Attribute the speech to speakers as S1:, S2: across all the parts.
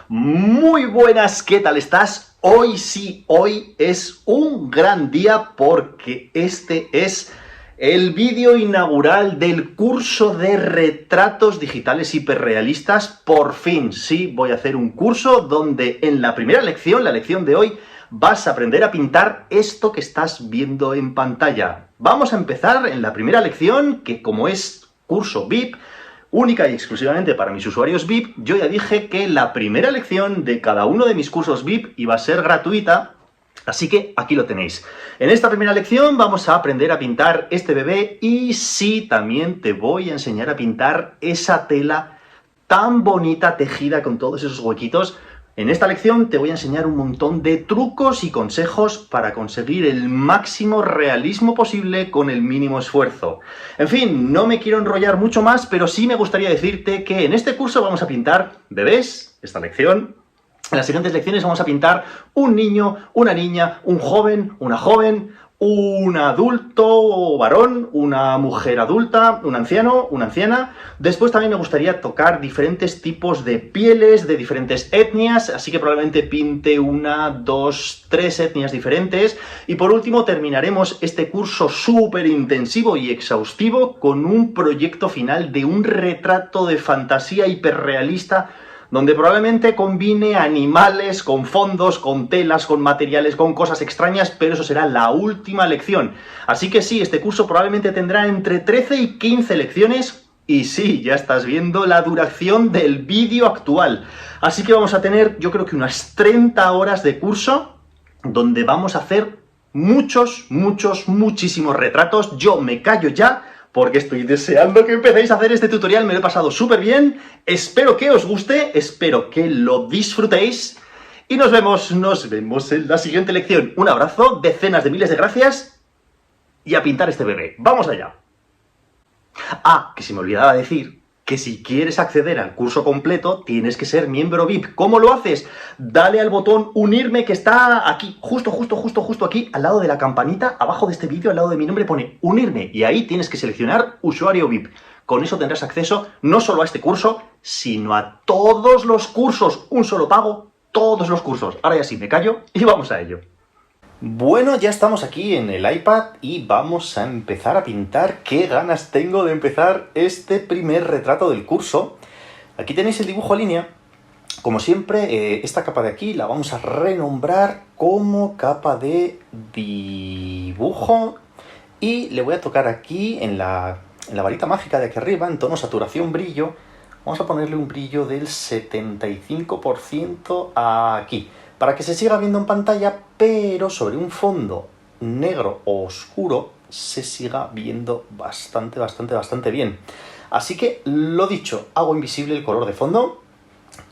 S1: Muy buenas, ¿qué tal estás? Hoy sí, hoy es un gran día porque este es el vídeo inaugural del curso de retratos digitales hiperrealistas. Por fin, sí, voy a hacer un curso donde en la primera lección, la lección de hoy, vas a aprender a pintar esto que estás viendo en pantalla. Vamos a empezar en la primera lección, que como es curso VIP, única y exclusivamente para mis usuarios VIP, yo ya dije que la primera lección de cada uno de mis cursos VIP iba a ser gratuita, así que aquí lo tenéis. En esta primera lección vamos a aprender a pintar este bebé y sí, también te voy a enseñar a pintar esa tela tan bonita tejida con todos esos huequitos. En esta lección te voy a enseñar un montón de trucos y consejos para conseguir el máximo realismo posible con el mínimo esfuerzo. En fin, no me quiero enrollar mucho más, pero sí me gustaría decirte que en este curso vamos a pintar bebés, esta lección. En las siguientes lecciones vamos a pintar un niño, una niña, un joven, una joven, un adulto varón, una mujer adulta, un anciano, una anciana. Después también me gustaría tocar diferentes tipos de pieles, de diferentes etnias, así que probablemente pinte una, dos, tres etnias diferentes. Y por último terminaremos este curso súper intensivo y exhaustivo con un proyecto final de un retrato de fantasía hiperrealista donde probablemente combine animales con fondos, con telas, con materiales, con cosas extrañas, pero eso será la última lección. Así que sí, este curso probablemente tendrá entre 13 y 15 lecciones, y sí, ya estás viendo la duración del vídeo actual. Así que vamos a tener, yo creo que unas 30 horas de curso, donde vamos a hacer muchísimos retratos. Yo me callo ya, porque estoy deseando que empecéis a hacer este tutorial, me lo he pasado súper bien, espero que os guste, espero que lo disfrutéis, y nos vemos en la siguiente lección. Un abrazo, decenas de miles de gracias, y a pintar este bebé. ¡Vamos allá! Ah, que se me olvidaba decir que si quieres acceder al curso completo, tienes que ser miembro VIP. ¿Cómo lo haces? Dale al botón unirme que está aquí, justo aquí, al lado de la campanita, abajo de este vídeo, al lado de mi nombre pone unirme, y ahí tienes que seleccionar usuario VIP. Con eso tendrás acceso no solo a este curso, sino a todos los cursos, un solo pago, todos los cursos. Ahora ya sí, me callo y vamos a ello. Bueno, ya estamos aquí en el iPad y vamos a empezar a pintar. ¡Qué ganas tengo de empezar este primer retrato del curso! Aquí tenéis el dibujo a línea. Como siempre, esta capa de aquí la vamos a renombrar como capa de dibujo. Y le voy a tocar aquí en la varita mágica de aquí arriba, en tono saturación brillo. Vamos a ponerle un brillo del 75% aquí, para que se siga viendo en pantalla, pero sobre un fondo negro o oscuro se siga viendo bastante bien. Así que, lo dicho, hago invisible el color de fondo,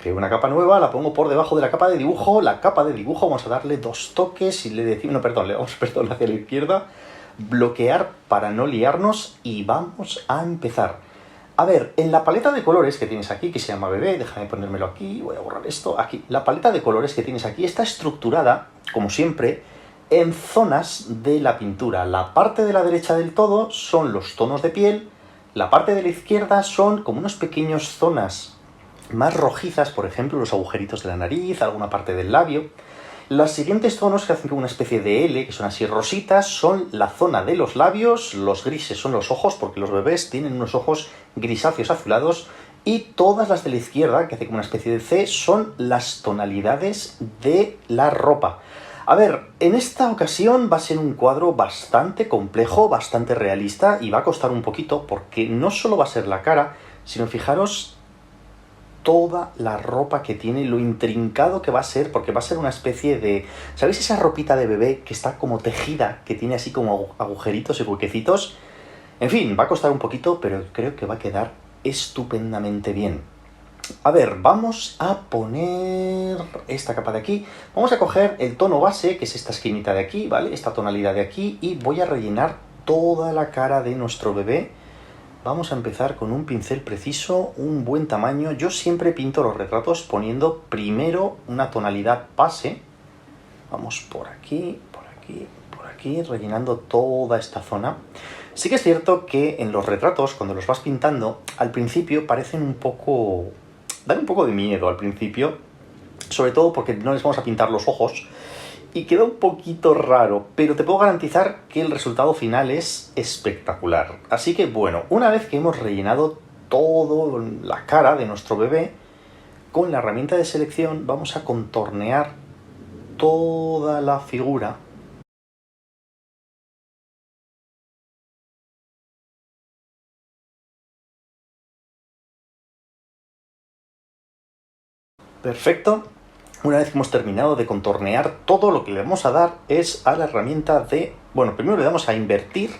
S1: creo una capa nueva, la pongo por debajo de la capa de dibujo. La capa de dibujo vamos a darle dos toques y le decimos, le damos hacia la izquierda, bloquear para no liarnos, y vamos a empezar. A ver, en la paleta de colores que tienes aquí, que se llama bebé, déjame ponérmelo aquí, voy a borrar esto, aquí. La paleta de colores que tienes aquí está estructurada, como siempre, en zonas de la pintura. La parte de la derecha del todo son los tonos de piel, la parte de la izquierda son como unas pequeñas zonas más rojizas, por ejemplo, los agujeritos de la nariz, alguna parte del labio. Los siguientes tonos, que hacen como una especie de L, que son así rositas, son la zona de los labios, los grises son los ojos, porque los bebés tienen unos ojos grisáceos azulados, y todas las de la izquierda, que hacen como una especie de C, son las tonalidades de la ropa. A ver, en esta ocasión va a ser un cuadro bastante complejo, bastante realista, y va a costar un poquito, porque no solo va a ser la cara, sino fijaros toda la ropa que tiene, lo intrincado que va a ser, porque va a ser una especie de... ¿Sabéis esa ropita de bebé que está como tejida, que tiene así como agujeritos y huequecitos? En fin, va a costar un poquito, pero creo que va a quedar estupendamente bien. A ver, vamos a poner esta capa de aquí. Vamos a coger el tono base, que es esta esquinita de aquí, ¿vale? Esta tonalidad de aquí, y voy a rellenar toda la cara de nuestro bebé. Vamos a empezar con un pincel preciso, un buen tamaño. Yo siempre pinto los retratos poniendo primero una tonalidad base. Vamos por aquí, rellenando toda esta zona. Sí que es cierto que en los retratos, cuando los vas pintando, al principio parecen un poco... dan un poco de miedo al principio, sobre todo porque no les vamos a pintar los ojos y queda un poquito raro, pero te puedo garantizar que el resultado final es espectacular. Así que bueno, una vez que hemos rellenado toda la cara de nuestro bebé, con la herramienta de selección vamos a contornear toda la figura. Perfecto. Una vez que hemos terminado de contornear, todo lo que le vamos a dar es a la herramienta de... Bueno, primero le damos a invertir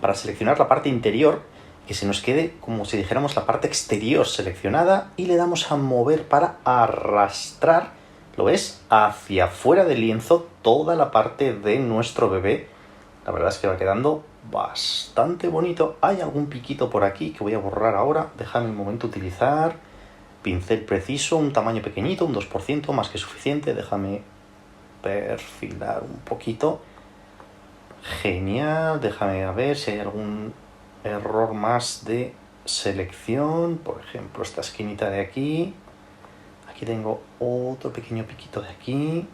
S1: para seleccionar la parte interior, que se nos quede como si dijéramos la parte exterior seleccionada, y le damos a mover para arrastrar, ¿lo ves?, hacia afuera del lienzo toda la parte de nuestro bebé. La verdad es que va quedando bastante bonito. Hay algún piquito por aquí que voy a borrar ahora. Déjame un momento utilizar pincel preciso, un tamaño pequeñito, un 2%, más que suficiente. Déjame perfilar un poquito. Genial. Déjame a ver si hay algún error más de selección. Por ejemplo, esta esquinita de aquí. Aquí tengo otro pequeño piquito de aquí.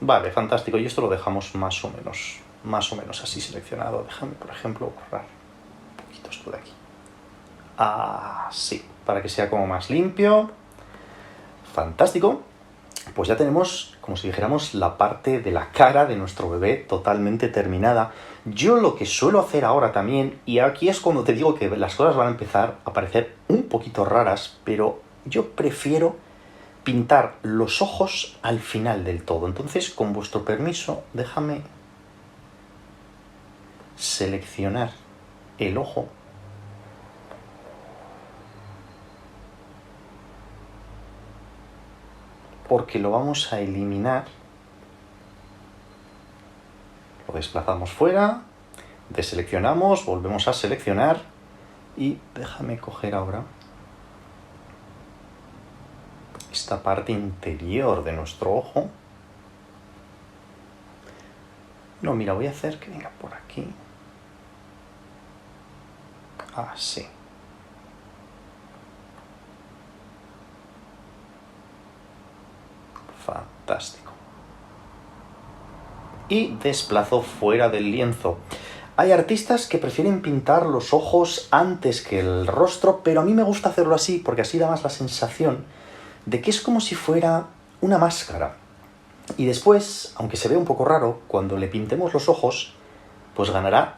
S1: Vale, fantástico. Y esto lo dejamos más o menos así seleccionado. Déjame, por ejemplo, borrar un poquito esto de aquí. Así, para que sea como más limpio. Fantástico. Pues ya tenemos, como si dijéramos, la parte de la cara de nuestro bebé totalmente terminada. Yo lo que suelo hacer ahora también, y aquí es cuando te digo que las cosas van a empezar a parecer un poquito raras, pero yo prefiero pintar los ojos al final del todo. Entonces, con vuestro permiso, déjame seleccionar el ojo. Porque lo vamos a eliminar. Lo desplazamos fuera, deseleccionamos, volvemos a seleccionar y déjame coger ahora esta parte interior de nuestro ojo. No, mira, voy a hacer que venga por aquí. Así. Fantástico. Y desplazo fuera del lienzo. Hay artistas que prefieren pintar los ojos antes que el rostro, pero a mí me gusta hacerlo así porque así da más la sensación de que es como si fuera una máscara. Y después, aunque se vea un poco raro, cuando le pintemos los ojos, pues ganará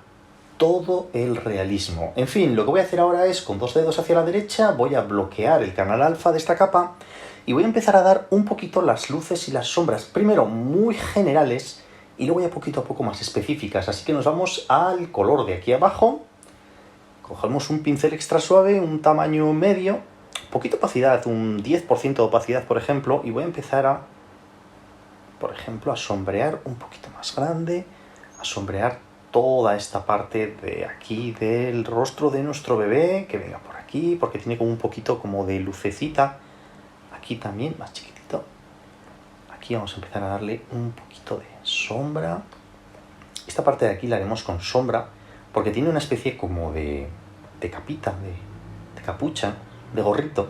S1: todo el realismo. En fin, lo que voy a hacer ahora es, con 2 dedos hacia la derecha, voy a bloquear el canal alfa de esta capa y voy a empezar a dar un poquito las luces y las sombras, primero muy generales y luego ya poquito a poco más específicas. Así que nos vamos al color de aquí abajo, cogemos un pincel extra suave, un tamaño medio, poquita opacidad, un 10% de opacidad por ejemplo, y voy a empezar a, por ejemplo, a sombrear un poquito más grande, a sombrear toda esta parte de aquí del rostro de nuestro bebé, que venga por aquí, porque tiene como un poquito como de lucecita. Aquí también, más chiquitito. Aquí vamos a empezar a darle un poquito de sombra. Esta parte de aquí la haremos con sombra, porque tiene una especie como de capita, de capucha, de gorrito,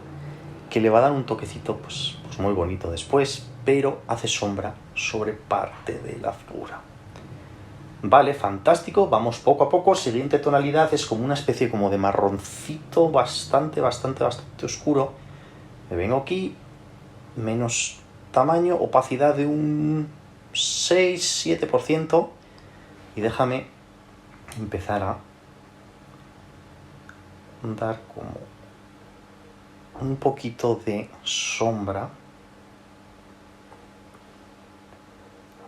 S1: que le va a dar un toquecito pues muy bonito después, pero hace sombra sobre parte de la figura. Vale, fantástico, vamos poco a poco. Siguiente tonalidad es como una especie como de marroncito bastante oscuro. Me vengo aquí, menos tamaño, opacidad de un 6-7%, y déjame empezar a dar como un poquito de sombra a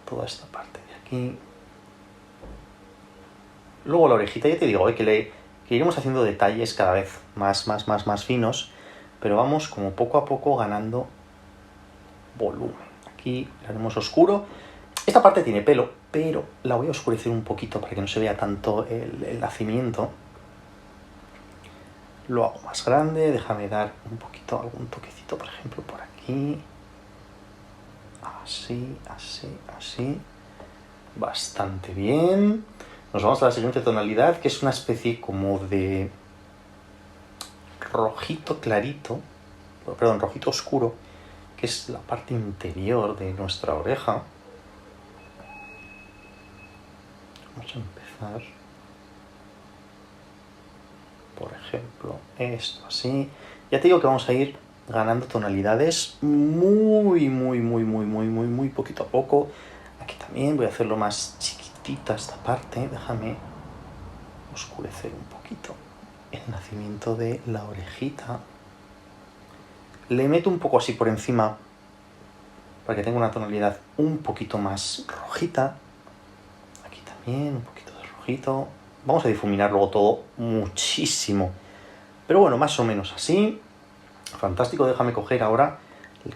S1: toda esta parte de aquí. Luego la orejita, ya te digo, que iremos haciendo detalles cada vez más finos, pero vamos como poco a poco ganando volumen. Aquí lo haremos oscuro. Esta parte tiene pelo, pero la voy a oscurecer un poquito para que no se vea tanto el nacimiento. Lo hago más grande, déjame dar un poquito, algún toquecito, por ejemplo, por aquí. Así. Bastante bien. Nos vamos a la siguiente tonalidad, que es una especie como de rojito clarito, perdón, rojito oscuro, que es la parte interior de nuestra oreja. Vamos a empezar, por ejemplo, esto así. Ya te digo que vamos a ir ganando tonalidades muy poquito a poco. Aquí también voy a hacerlo más chiquitita esta parte. Déjame oscurecer un poquito el nacimiento de la orejita. Le meto un poco así por encima para que tenga una tonalidad un poquito más rojita. Aquí también un poquito de rojito. Vamos a difuminar luego todo muchísimo. Pero bueno, más o menos así. Fantástico, déjame coger ahora,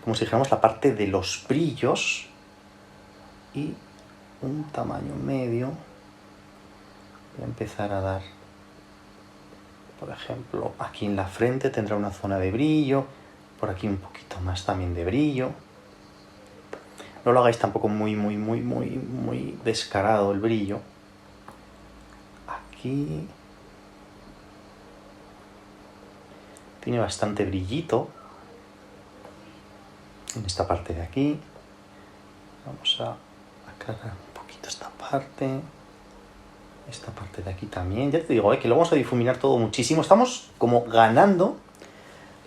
S1: como si dijéramos, la parte de los brillos. Y un tamaño medio. Voy a empezar a dar, por ejemplo, aquí en la frente tendrá una zona de brillo. Por aquí un poquito más también de brillo. No lo hagáis tampoco muy descarado el brillo. Aquí tiene bastante brillito. En esta parte de aquí. Vamos a aclarar un poquito esta parte. Esta parte de aquí también. Ya te digo, que lo vamos a difuminar todo muchísimo. Estamos como ganando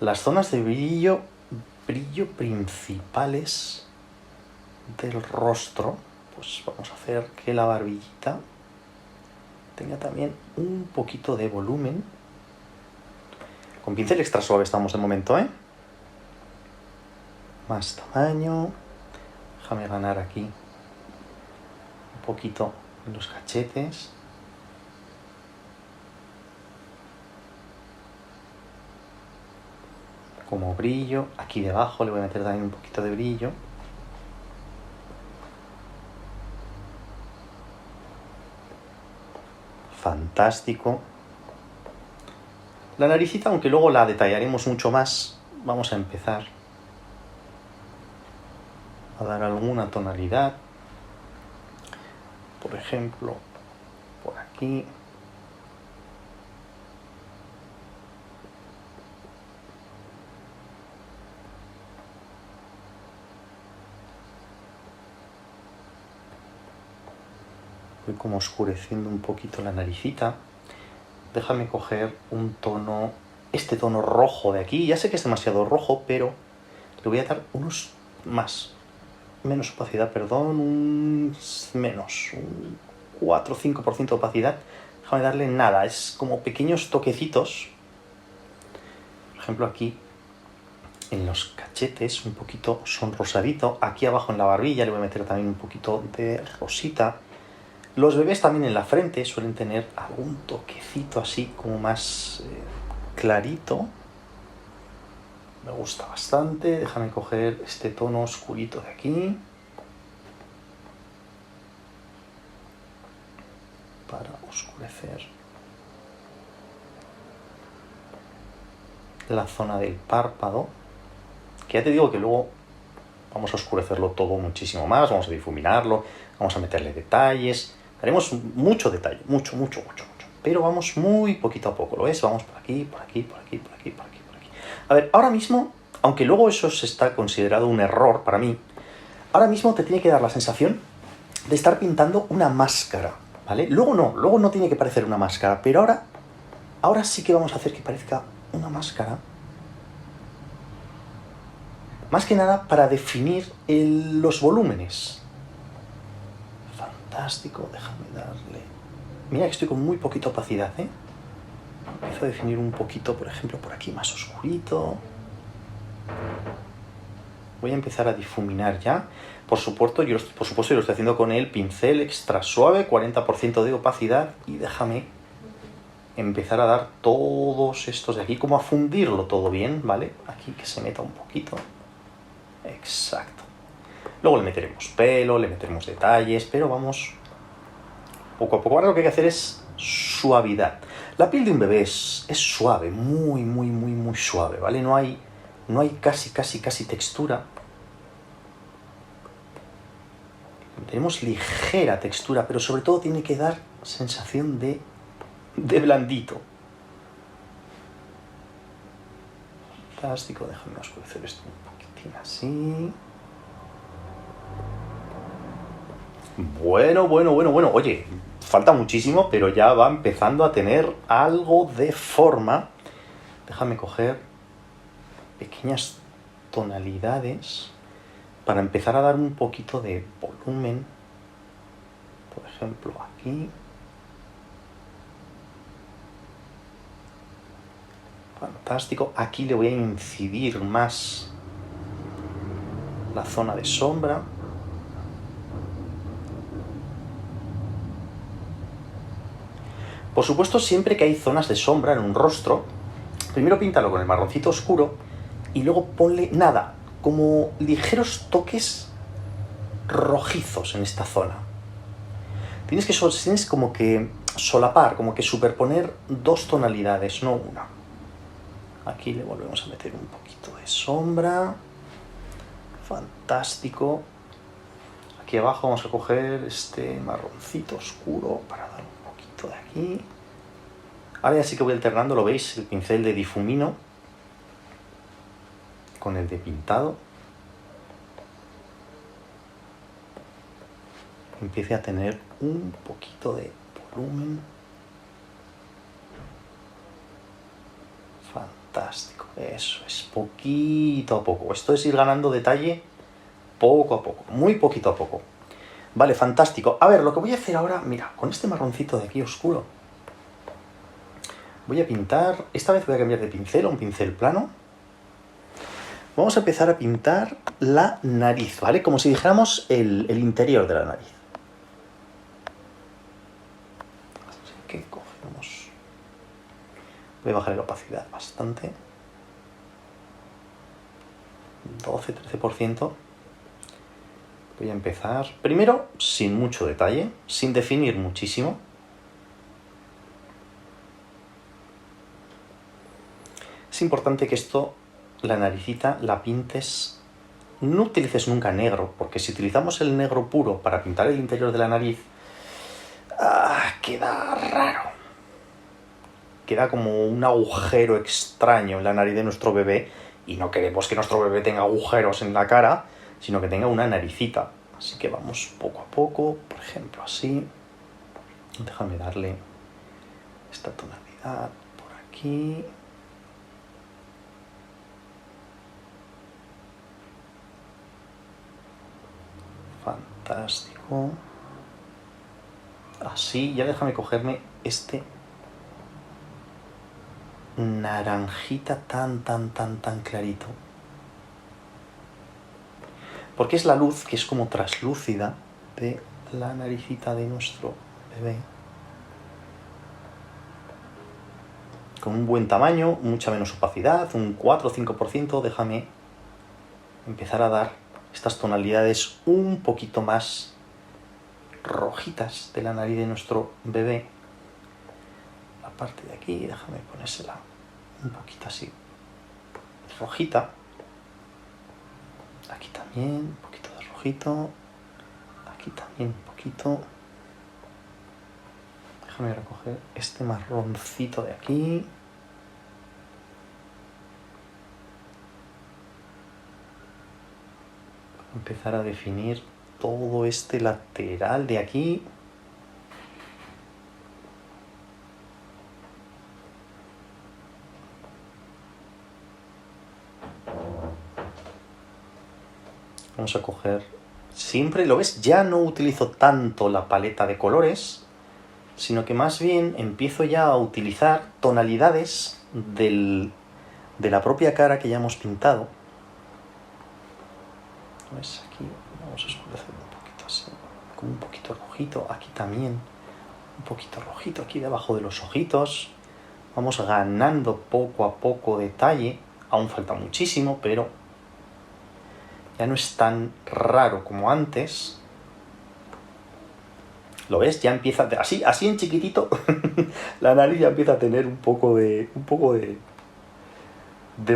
S1: las zonas de brillo principales del rostro. Pues vamos a hacer que la barbillita tenga también un poquito de volumen. Con pincel extra suave estamos de momento, ¿eh? Más tamaño. Déjame ganar aquí un poquito en los cachetes. Como brillo. Aquí debajo le voy a meter también un poquito de brillo. Fantástico. La naricita, aunque luego la detallaremos mucho más, vamos a empezar a dar alguna tonalidad. Por ejemplo, por aquí. Voy como oscureciendo un poquito la naricita. Déjame coger un tono, este tono rojo de aquí. Ya sé que es demasiado rojo, pero le voy a dar unos menos opacidad, perdón, un 4 o 5% de opacidad. Déjame darle nada, es como pequeños toquecitos. Por ejemplo, aquí en los cachetes un poquito son rosadito. Aquí abajo en la barbilla le voy a meter también un poquito de rosita. Los bebés también en la frente suelen tener algún toquecito así como más clarito. Me gusta bastante. Déjame coger este tono oscurito de aquí. Para oscurecer la zona del párpado. Que ya te digo que luego vamos a oscurecerlo todo muchísimo más. Vamos a difuminarlo. Vamos a meterle detalles. Haremos mucho detalle. Mucho. Pero vamos muy poquito a poco. ¿Lo ves? Vamos por aquí. A ver, ahora mismo, aunque luego eso está considerado un error para mí, ahora mismo te tiene que dar la sensación de estar pintando una máscara, ¿vale? Luego no tiene que parecer una máscara, pero ahora sí que vamos a hacer que parezca una máscara. Más que nada para definir los volúmenes. Fantástico, déjame darle. Mira que estoy con muy poquita opacidad, ¿eh? Empiezo a definir un poquito, por ejemplo, por aquí más oscurito. Voy a empezar a difuminar ya. Por supuesto, yo lo estoy haciendo con el pincel extra suave, 40% de opacidad. Y déjame empezar a dar todos estos de aquí, como a fundirlo todo bien, ¿vale? Aquí que se meta un poquito. Exacto. Luego le meteremos pelo, le meteremos detalles, pero vamos poco a poco. Ahora lo que hay que hacer es suavidad. La piel de un bebé es suave, muy suave, ¿vale? No hay casi textura. Tenemos ligera textura, pero sobre todo tiene que dar sensación de blandito. Fantástico, déjame oscurecer esto un poquitito. poquitín así. Bueno. Oye, falta muchísimo, pero ya va empezando a tener algo de forma. Déjame coger pequeñas tonalidades para empezar a dar un poquito de volumen. Por ejemplo, aquí. Fantástico. Aquí le voy a incidir más la zona de sombra. Por supuesto, siempre que hay zonas de sombra en un rostro, primero píntalo con el marroncito oscuro y luego ponle nada, como ligeros toques rojizos en esta zona. Tienes como que solapar, como que superponer dos tonalidades, no una. Aquí le volvemos a meter un poquito de sombra. Fantástico. Aquí abajo vamos a coger este marroncito oscuro para dar un poquito de aquí. Ahora ya sí que voy alternando, lo veis, el pincel de difumino con el de pintado. Empiece a tener un poquito de volumen. Fantástico, eso es, poquito a poco. Esto es ir ganando detalle poco a poco, muy poquito a poco. Vale, fantástico. A ver, lo que voy a hacer ahora, mira, con este marroncito de aquí oscuro, voy a pintar, esta vez voy a cambiar de pincel a un pincel plano. Vamos a empezar a pintar la nariz, ¿vale? Como si dijéramos el interior de la nariz. Así que cogemos... Voy a bajar la opacidad bastante. 12-13%. Voy a empezar, primero, sin mucho detalle, sin definir muchísimo. Es importante que esto, la naricita, la pintes, no utilices nunca negro, porque si utilizamos el negro puro para pintar el interior de la nariz, queda raro. Queda como un agujero extraño en la nariz de nuestro bebé, y no queremos que nuestro bebé tenga agujeros en la cara, sino que tenga una naricita. Así que vamos poco a poco, por ejemplo, así. Déjame darle esta tonalidad por aquí. Fantástico. Así, ya déjame cogerme este naranjita tan clarito. Porque es la luz que es como traslúcida de la naricita de nuestro bebé. Con un buen tamaño, mucha menos opacidad, un 4 o 5%, déjame empezar a dar estas tonalidades un poquito más rojitas de la nariz de nuestro bebé. La parte de aquí, déjame ponérsela un poquito así, rojita. Aquí también, un poquito de rojito. Aquí también un poquito. Déjame recoger este marroncito de aquí. Empezar a definir todo este lateral de aquí. Vamos a coger, siempre, ¿lo ves? Ya no utilizo tanto la paleta de colores, sino que más bien empiezo ya a utilizar tonalidades de la propia cara que ya hemos pintado. ¿Ves? Aquí vamos a oscurecer un poquito así, como un poquito rojito, aquí también, un poquito rojito aquí debajo de los ojitos. Vamos ganando poco a poco detalle, aún falta muchísimo, pero ya no es tan raro como antes. ¿Lo ves? Ya empieza, así en chiquitito, la nariz ya empieza a tener un poco de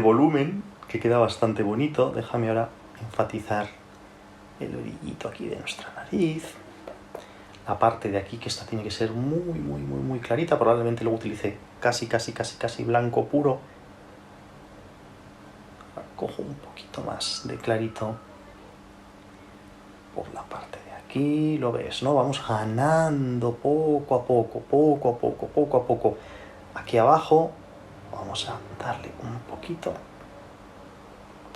S1: volumen, que queda bastante bonito. Déjame ahora enfatizar el orillito aquí de nuestra nariz. La parte de aquí, que esta tiene que ser muy clarita, probablemente luego utilice casi blanco puro. cojo un poquito más de clarito por la parte de aquí, lo ves, ¿no? Vamos ganando poco a poco, poco a poco, poco a poco. Aquí abajo vamos a darle un poquito,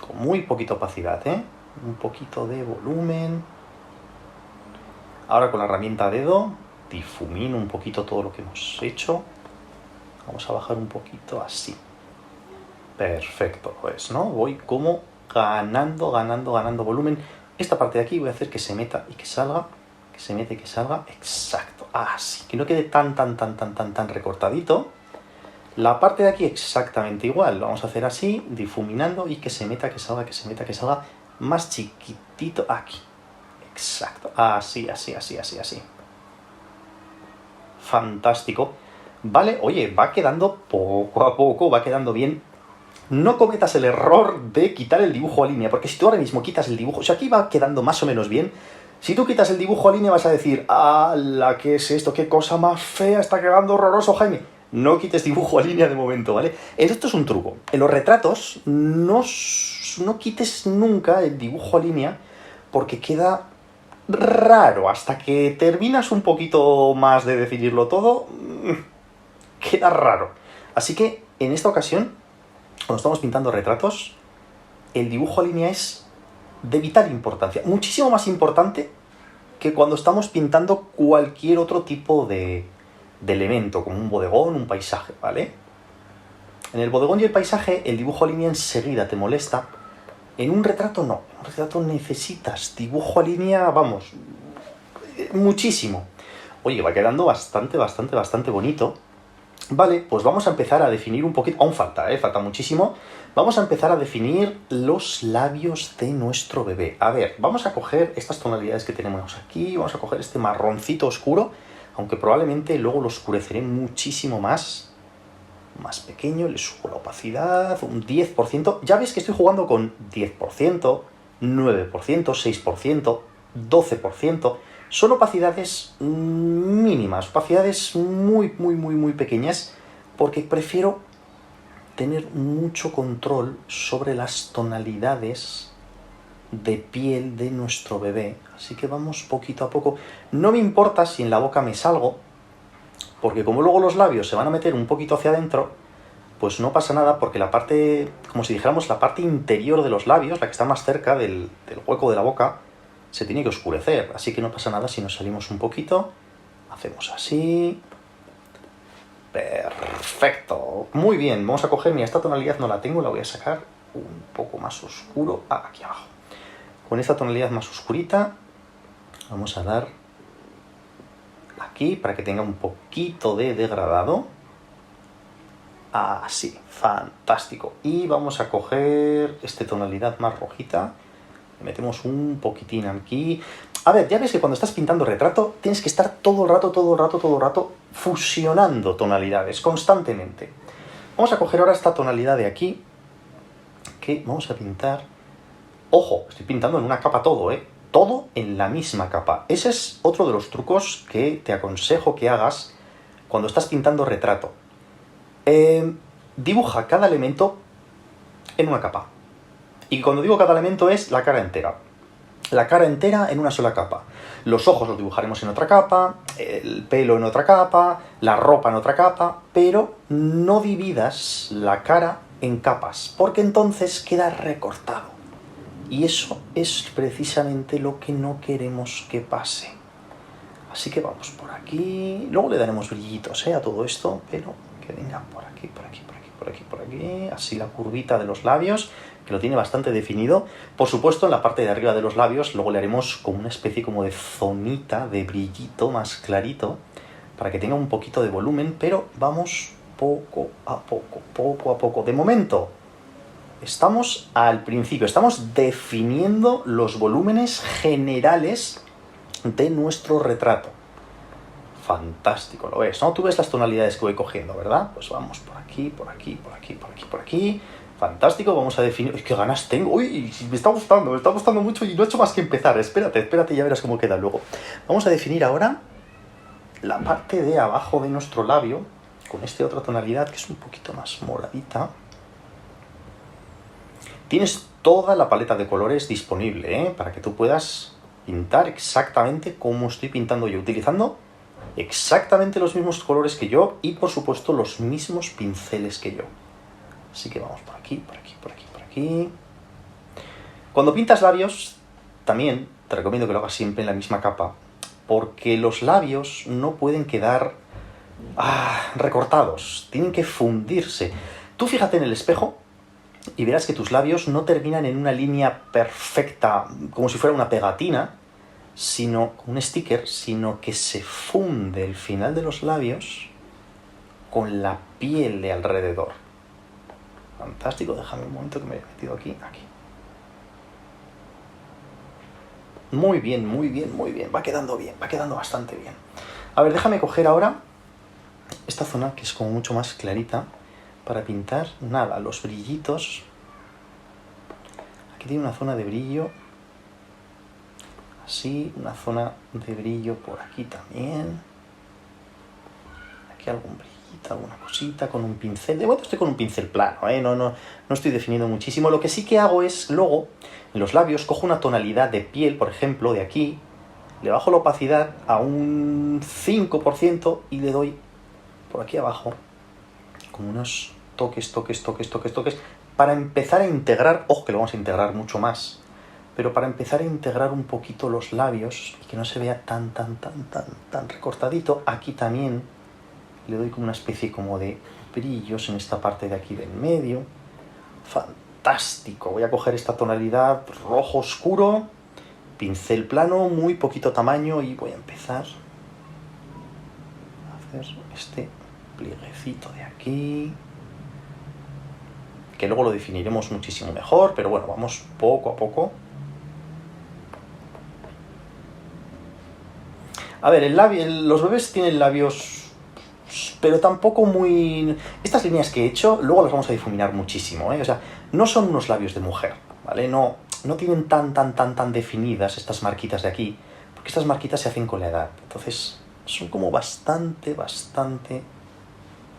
S1: con muy poquita opacidad, ¿eh? Un poquito de volumen. Ahora con la herramienta dedo difumino un poquito todo lo que hemos hecho. Vamos a bajar un poquito así. Perfecto, pues, ¿no? Voy como ganando volumen. Esta parte de aquí voy a hacer que se meta y que salga, que se mete y que salga. Exacto, así, que no quede tan recortadito. La parte de aquí exactamente igual, lo vamos a hacer así, difuminando y que se meta, que salga, que se meta, que salga más chiquitito aquí. Exacto, así. Fantástico. Vale, oye, va quedando poco a poco, va quedando bien. No cometas el error de quitar el dibujo a línea, porque si tú ahora mismo quitas el dibujo, o sea, aquí va quedando más o menos bien. Si tú quitas el dibujo a línea vas a decir, ¡ala! ¿Qué es esto? ¿Qué cosa más fea? Está quedando horroroso, Jaime. No quites dibujo a línea de momento, ¿vale? Esto es un truco. En los retratos no quites nunca el dibujo a línea porque queda raro. Hasta que terminas un poquito más de definirlo todo, queda raro. Así que en esta ocasión, cuando estamos pintando retratos, el dibujo a línea es de vital importancia. Muchísimo más importante que cuando estamos pintando cualquier otro tipo de elemento, como un bodegón, un paisaje, ¿vale? En el bodegón y el paisaje, el dibujo a línea enseguida te molesta. En un retrato no. En un retrato necesitas dibujo a línea, vamos, muchísimo. Oye, va quedando bastante bonito. Vale, pues vamos a empezar a definir un poquito. Aún falta, falta muchísimo. Vamos a empezar a definir los labios de nuestro bebé. A ver, vamos a coger estas tonalidades que tenemos aquí. Vamos a coger este marroncito oscuro, aunque probablemente luego lo oscureceré muchísimo más. Más pequeño, le subo la opacidad, un 10%. Ya ves que estoy jugando con 10%, 9%, 6%, 12%. Son opacidades mínimas, opacidades muy pequeñas, porque prefiero tener mucho control sobre las tonalidades de piel de nuestro bebé. Así que vamos poquito a poco. No me importa si en la boca me salgo, porque como luego los labios se van a meter un poquito hacia adentro, pues no pasa nada, porque la parte, como si dijéramos, la parte interior de los labios, la que está más cerca del hueco de la boca, se tiene que oscurecer. Así que no pasa nada si nos salimos un poquito. Hacemos así. Perfecto. Muy bien, vamos a coger, mira, esta tonalidad no la tengo, la voy a sacar un poco más oscuro. Aquí abajo. Con esta tonalidad más oscurita, vamos a dar aquí para que tenga un poquito de degradado. Así, fantástico. Y vamos a coger esta tonalidad más rojita. Le metemos un poquitín aquí. A ver, ya ves que cuando estás pintando retrato tienes que estar todo el rato fusionando tonalidades constantemente. Vamos a coger ahora esta tonalidad de aquí, que vamos a pintar. Ojo, estoy pintando en una capa todo, todo en la misma capa. Ese es otro de los trucos que te aconsejo que hagas cuando estás pintando retrato. Dibuja cada elemento en una capa. Y cuando digo cada elemento es la cara entera. La cara entera en una sola capa. Los ojos los dibujaremos en otra capa, el pelo en otra capa, la ropa en otra capa, pero no dividas la cara en capas, porque entonces queda recortado. Y eso es precisamente lo que no queremos que pase. Así que vamos por aquí. Luego le daremos brillitos a todo esto, pero que venga por aquí. Así la curvita de los labios, que lo tiene bastante definido. Por supuesto, en la parte de arriba de los labios luego le haremos como una especie como de zonita de brillito más clarito, para que tenga un poquito de volumen, pero vamos poco a poco. De momento, estamos al principio, estamos definiendo los volúmenes generales de nuestro retrato. Fantástico, lo ves, ¿no? Tú ves las tonalidades que voy cogiendo, ¿verdad? Pues vamos por aquí. Fantástico, vamos a definir. ¡Uy, qué ganas tengo! ¡Uy! Me está gustando mucho y no he hecho más que empezar. Espérate, ya verás cómo queda luego. Vamos a definir ahora la parte de abajo de nuestro labio con esta otra tonalidad que es un poquito más moradita. Tienes toda la paleta de colores disponible, ¿eh? Para que tú puedas pintar exactamente como estoy pintando yo, utilizando exactamente los mismos colores que yo y, por supuesto, los mismos pinceles que yo. Así que vamos por aquí, por aquí, por aquí, por aquí. Cuando pintas labios, también te recomiendo que lo hagas siempre en la misma capa, porque los labios no pueden quedar recortados, tienen que fundirse. Tú fíjate en el espejo y verás que tus labios no terminan en una línea perfecta, como si fuera una pegatina, sino un sticker, sino que se funde el final de los labios con la piel de alrededor. Fantástico, déjame un momento que me he metido aquí. Muy bien, muy bien, muy bien. Va quedando bastante bien. A ver, déjame coger ahora esta zona que es como mucho más clarita para pintar, nada, los brillitos. Aquí tiene una zona de brillo. Así, una zona de brillo por aquí también. Aquí algún brillito, alguna cosita con un pincel. De momento estoy con un pincel plano, ¿eh? No estoy definiendo muchísimo. Lo que sí que hago es, luego, en los labios, cojo una tonalidad de piel, por ejemplo, de aquí, le bajo la opacidad a un 5% y le doy por aquí abajo como unos toques, para empezar a integrar, ojo que lo vamos a integrar mucho más, pero para empezar a integrar un poquito los labios y que no se vea tan recortadito. Aquí también le doy como una especie como de brillos en esta parte de aquí del medio. Fantástico. Voy a coger esta tonalidad rojo oscuro, pincel plano, muy poquito tamaño, y voy a empezar a hacer este plieguecito de aquí, que luego lo definiremos muchísimo mejor, pero bueno, vamos poco a poco. A ver, los bebés tienen labios, pero tampoco muy... Estas líneas que he hecho, luego las vamos a difuminar muchísimo, ¿eh? O sea, no son unos labios de mujer, ¿vale? No tienen tan definidas estas marquitas de aquí, porque estas marquitas se hacen con la edad. Entonces, son como bastante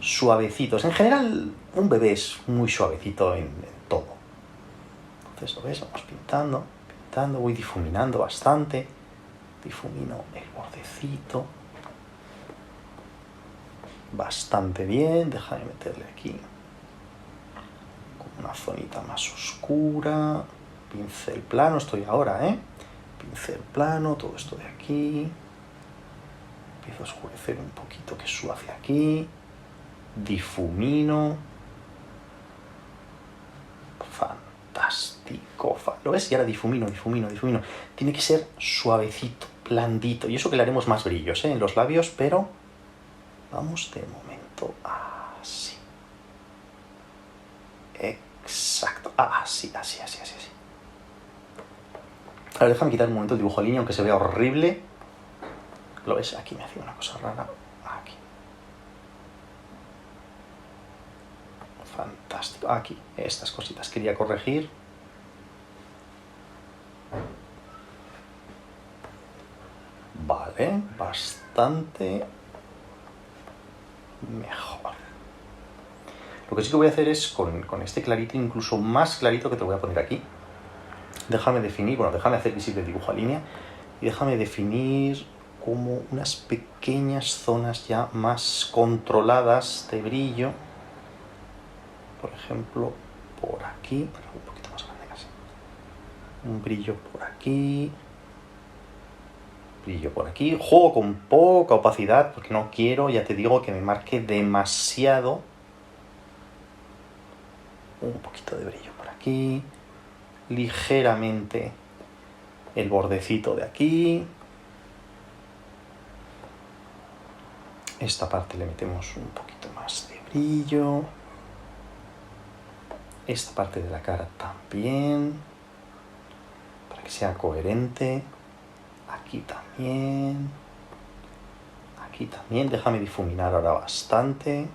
S1: suavecitos. En general, un bebé es muy suavecito en todo. Entonces, ¿lo ves? Vamos pintando, voy difuminando bastante. Difumino el bordecito bastante bien. Déjame meterle aquí con una zonita más oscura. Pincel plano, estoy ahora, pincel plano, todo esto de aquí. Empiezo a oscurecer un poquito, que suba hacia aquí. Difumino. Fantástico. ¿Lo ves? Y ahora difumino. Tiene que ser suavecito, blandito. Y eso que le haremos más brillos, en los labios, pero vamos de momento así. Exacto. Así. Ahora déjame quitar un momento el dibujo de línea, aunque se vea horrible. ¿Lo ves? Aquí me hacía una cosa rara. Aquí. Fantástico. Aquí, estas cositas quería corregir. Vale, bastante mejor. Lo que sí que voy a hacer es con este clarito, incluso más clarito, que te lo voy a poner aquí. Déjame hacer visible el dibujo a línea y déjame definir como unas pequeñas zonas ya más controladas de brillo. Por ejemplo, por aquí, un poquito más grande casi. Un brillo por aquí. Brillo por aquí. Juego con poca opacidad porque no quiero, ya te digo, que me marque demasiado. Un poquito de brillo por aquí. Ligeramente el bordecito de aquí. Esta parte le metemos un poquito más de brillo. Esta parte de la cara también, para que sea coherente. Aquí también. Déjame difuminar ahora bastante.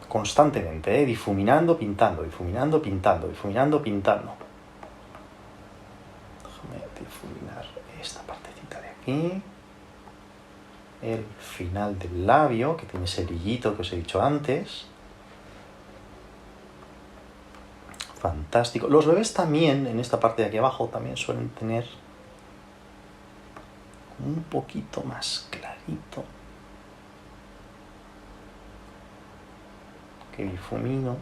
S1: Constantemente, difuminando, pintando. Déjame difuminar esta partecita de aquí. El final del labio, que tiene ese brillito que os he dicho antes. Fantástico. Los bebés también, en esta parte de aquí abajo, también suelen tener un poquito más clarito. Que difumino.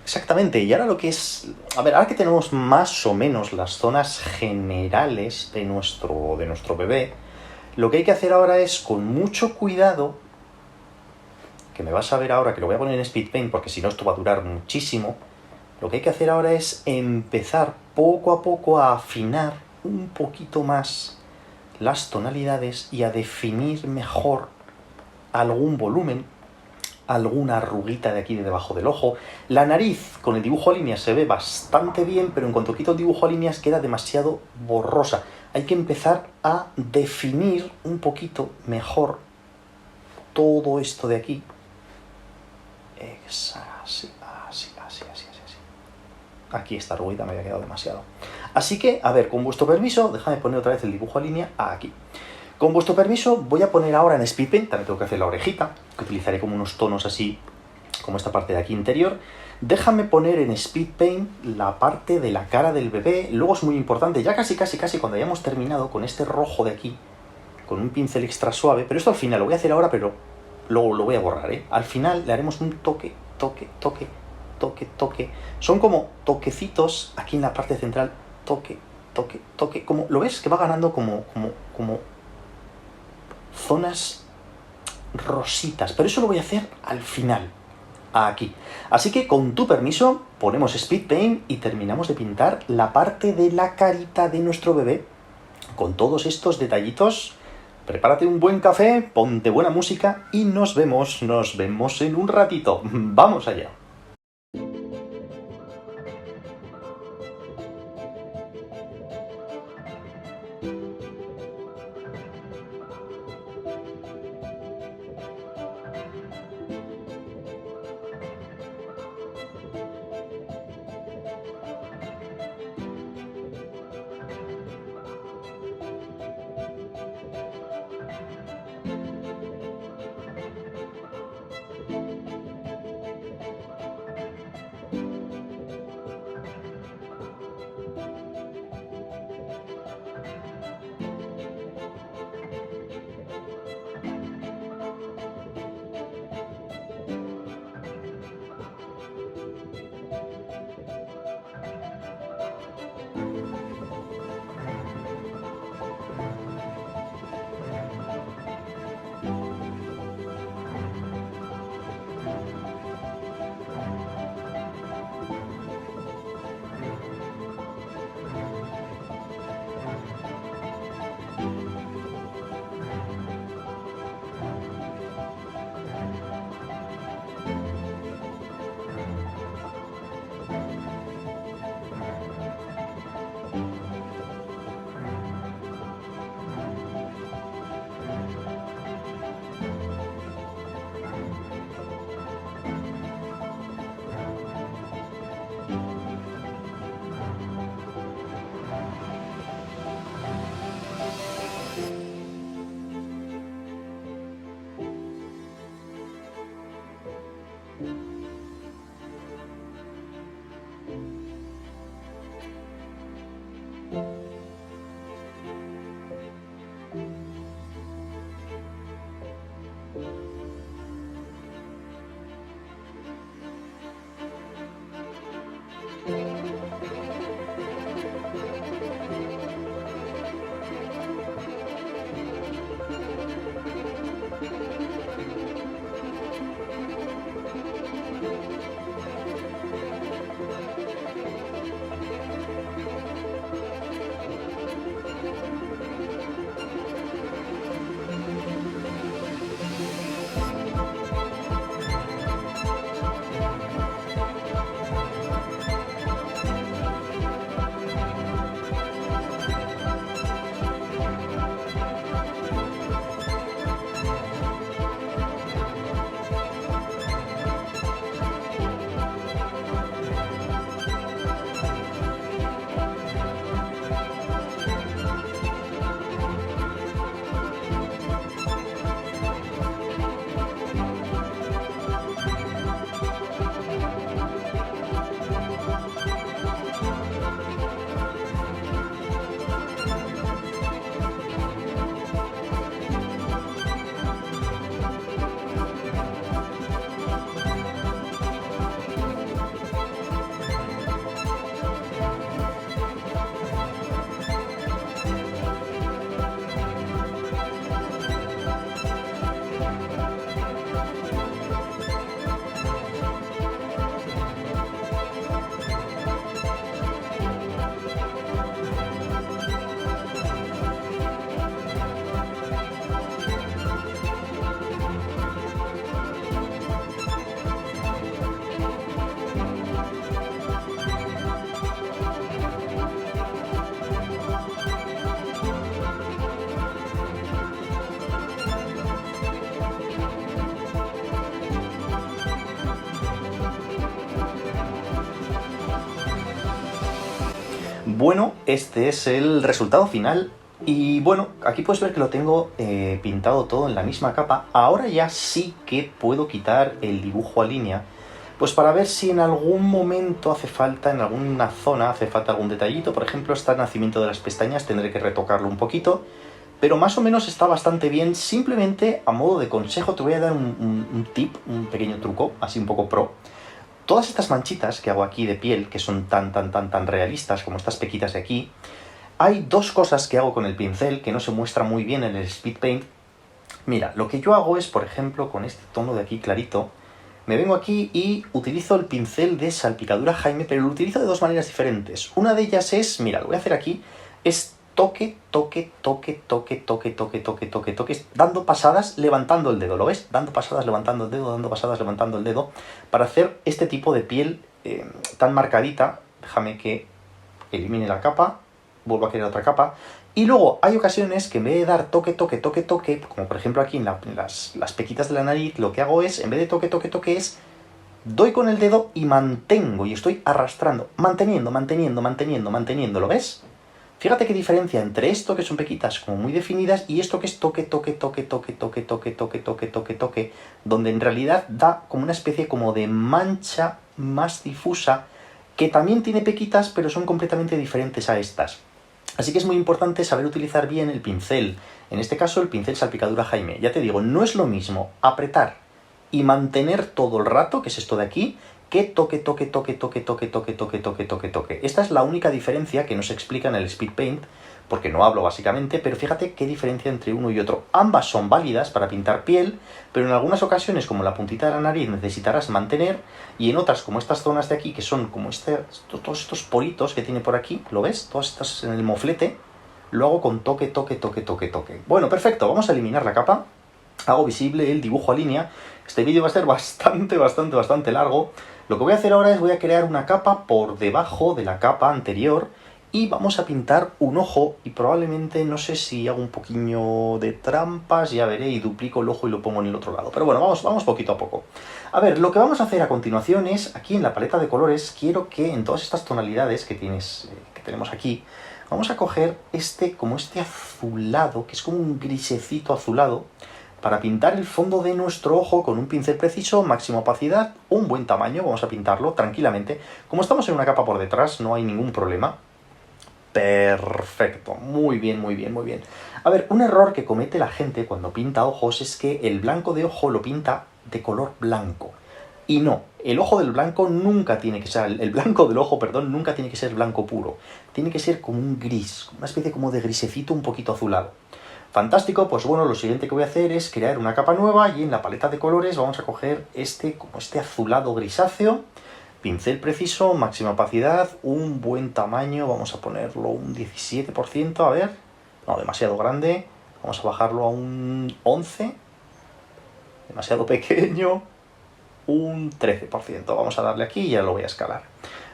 S1: Exactamente, y ahora lo que es... A ver, ahora que tenemos más o menos las zonas generales de nuestro bebé, lo que hay que hacer ahora es, con mucho cuidado, que me vas a ver ahora, que lo voy a poner en Speed Paint, porque si no esto va a durar muchísimo, lo que hay que hacer ahora es empezar poco a poco a afinar un poquito más las tonalidades y a definir mejor algún volumen, alguna arruguita de aquí de debajo del ojo. La nariz con el dibujo a líneas se ve bastante bien, pero en cuanto quito el dibujo a líneas queda demasiado borrosa. Hay que empezar a definir un poquito mejor todo esto de aquí. Así. Aquí esta arruguita me había quedado demasiado. Así que, a ver, con vuestro permiso, déjame poner otra vez el dibujo a línea aquí. Con vuestro permiso, voy a poner ahora en Speed Paint, también tengo que hacer la orejita, que utilizaré como unos tonos así, como esta parte de aquí interior. Déjame poner en Speed Paint la parte de la cara del bebé. Luego es muy importante, ya casi cuando hayamos terminado con este rojo de aquí, con un pincel extra suave, pero esto al final lo voy a hacer ahora, pero luego lo voy a borrar, ¿eh? Al final le haremos un toque. Son como toquecitos aquí en la parte central, toque. Como, ¿lo ves? Que va ganando como zonas rositas, pero eso lo voy a hacer al final, aquí. Así que con tu permiso ponemos Speed Paint y terminamos de pintar la parte de la carita de nuestro bebé con todos estos detallitos. Prepárate un buen café, ponte buena música y nos vemos en un ratito. ¡Vamos allá! bueno, este es el resultado final. Y bueno, aquí puedes ver que lo tengo pintado todo en la misma capa. Ahora ya sí que puedo quitar el dibujo a línea, pues para ver si en algún momento hace falta, en alguna zona hace falta algún detallito. Por ejemplo, está el nacimiento de las pestañas, tendré que retocarlo un poquito, pero más o menos está bastante bien. Simplemente, a modo de consejo, te voy a dar un tip, un pequeño truco, así un poco pro. Todas estas manchitas que hago aquí de piel, que son tan realistas como estas pequitas de aquí, hay dos cosas que hago con el pincel que no se muestran muy bien en el Speed Paint. Mira, lo que yo hago es, por ejemplo, con este tono de aquí clarito, me vengo aquí y utilizo el pincel de salpicadura Jaime, pero lo utilizo de dos maneras diferentes. Una de ellas es, mira, lo voy a hacer aquí, es toque, dando pasadas, levantando el dedo, ¿lo ves? Dando pasadas, levantando el dedo, dando pasadas, levantando el dedo, para hacer este tipo de piel tan marcadita. Déjame que elimine la capa, vuelvo a crear otra capa, y luego hay ocasiones que en vez de dar toque, como por ejemplo aquí en las pequitas de la nariz, lo que hago es, en vez de toque, es doy con el dedo y mantengo, y estoy arrastrando, manteniendo, ¿lo ves? Fíjate qué diferencia entre esto, que son pequitas como muy definidas, y esto que es toque, donde en realidad da como una especie como de mancha más difusa, que también tiene pequitas, pero son completamente diferentes a estas. Así que es muy importante saber utilizar bien el pincel. En este caso, el pincel salpicadura Jaime. Ya te digo, no es lo mismo apretar y mantener todo el rato, que es esto de aquí, que toque. Esta es la única diferencia que no se explica en el Speed Paint, porque no hablo básicamente, pero fíjate qué diferencia entre uno y otro. Ambas son válidas para pintar piel, pero en algunas ocasiones, como la puntita de la nariz, necesitarás mantener, y en otras, como estas zonas de aquí, que son como todos estos poritos que tiene por aquí, ¿lo ves? Todas estas en el moflete, lo hago con toque. Bueno, perfecto, vamos a eliminar la capa. Hago visible el dibujo a línea. Este vídeo va a ser bastante largo. Lo que voy a hacer ahora es voy a crear una capa por debajo de la capa anterior y vamos a pintar un ojo, y probablemente, no sé si hago un poquillo de trampas, ya veré, y duplico el ojo y lo pongo en el otro lado. Pero bueno, vamos poquito a poco. A ver, lo que vamos a hacer a continuación es, aquí en la paleta de colores, quiero que en todas estas tonalidades que tenemos aquí, vamos a coger como este azulado, que es como un grisecito azulado, para pintar el fondo de nuestro ojo con un pincel preciso, máxima opacidad, un buen tamaño. Vamos a pintarlo tranquilamente. Como estamos en una capa por detrás, no hay ningún problema. Perfecto, muy bien. A ver, un error que comete la gente cuando pinta ojos es que el blanco de ojo lo pinta de color blanco. Y no, el ojo del blanco nunca tiene que ser, el blanco del ojo, perdón, nunca tiene que ser blanco puro. Tiene que ser como un gris, una especie como de grisecito un poquito azulado. Fantástico, pues bueno, lo siguiente que voy a hacer es crear una capa nueva, y en la paleta de colores vamos a coger como este azulado grisáceo, pincel preciso, máxima opacidad, un buen tamaño, vamos a ponerlo un 17%, a ver, no, demasiado grande, vamos a bajarlo a un 11%, demasiado pequeño, un 13%, vamos a darle aquí y ya lo voy a escalar.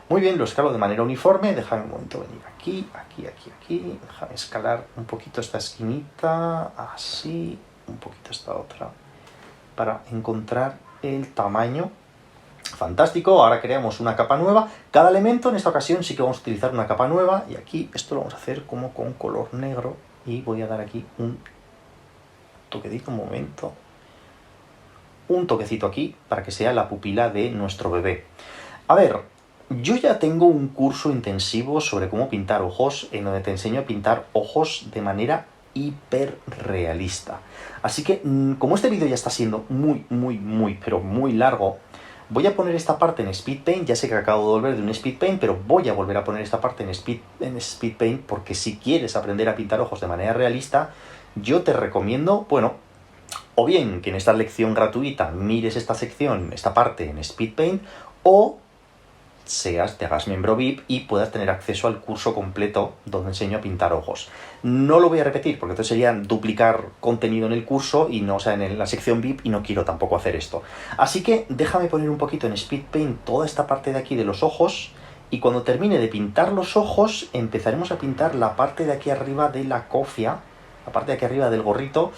S1: Muy bien, lo escalo de manera uniforme. Déjame un momento venir aquí, déjame escalar un poquito esta esquinita, así, un poquito esta otra, para encontrar el tamaño. Fantástico, ahora creamos una capa nueva. Cada elemento en esta ocasión sí que vamos a utilizar una capa nueva, y aquí esto lo vamos a hacer como con color negro, y voy a dar aquí un toquecito, un toquecito aquí, para que sea la pupila de nuestro bebé. A ver, yo ya tengo un curso intensivo sobre cómo pintar ojos, en donde te enseño a pintar ojos de manera hiperrealista. Así que, como este vídeo ya está siendo pero muy largo, voy a poner esta parte en Speed Paint. Ya sé que acabo de volver de un Speed Paint, pero voy a volver a poner esta parte en Speed Paint, porque si quieres aprender a pintar ojos de manera realista, yo te recomiendo, bueno, o bien que en esta lección gratuita mires esta parte en Speed Paint, o te hagas miembro VIP y puedas tener acceso al curso completo donde enseño a pintar ojos. No lo voy a repetir, porque entonces sería duplicar contenido en el curso, y no, o sea, en la sección VIP, y no quiero tampoco hacer esto. Así que déjame poner un poquito en Speed Paint toda esta parte de aquí de los ojos, y cuando termine de pintar los ojos, empezaremos a pintar la parte de aquí arriba de la cofia, la parte de aquí arriba del gorrito,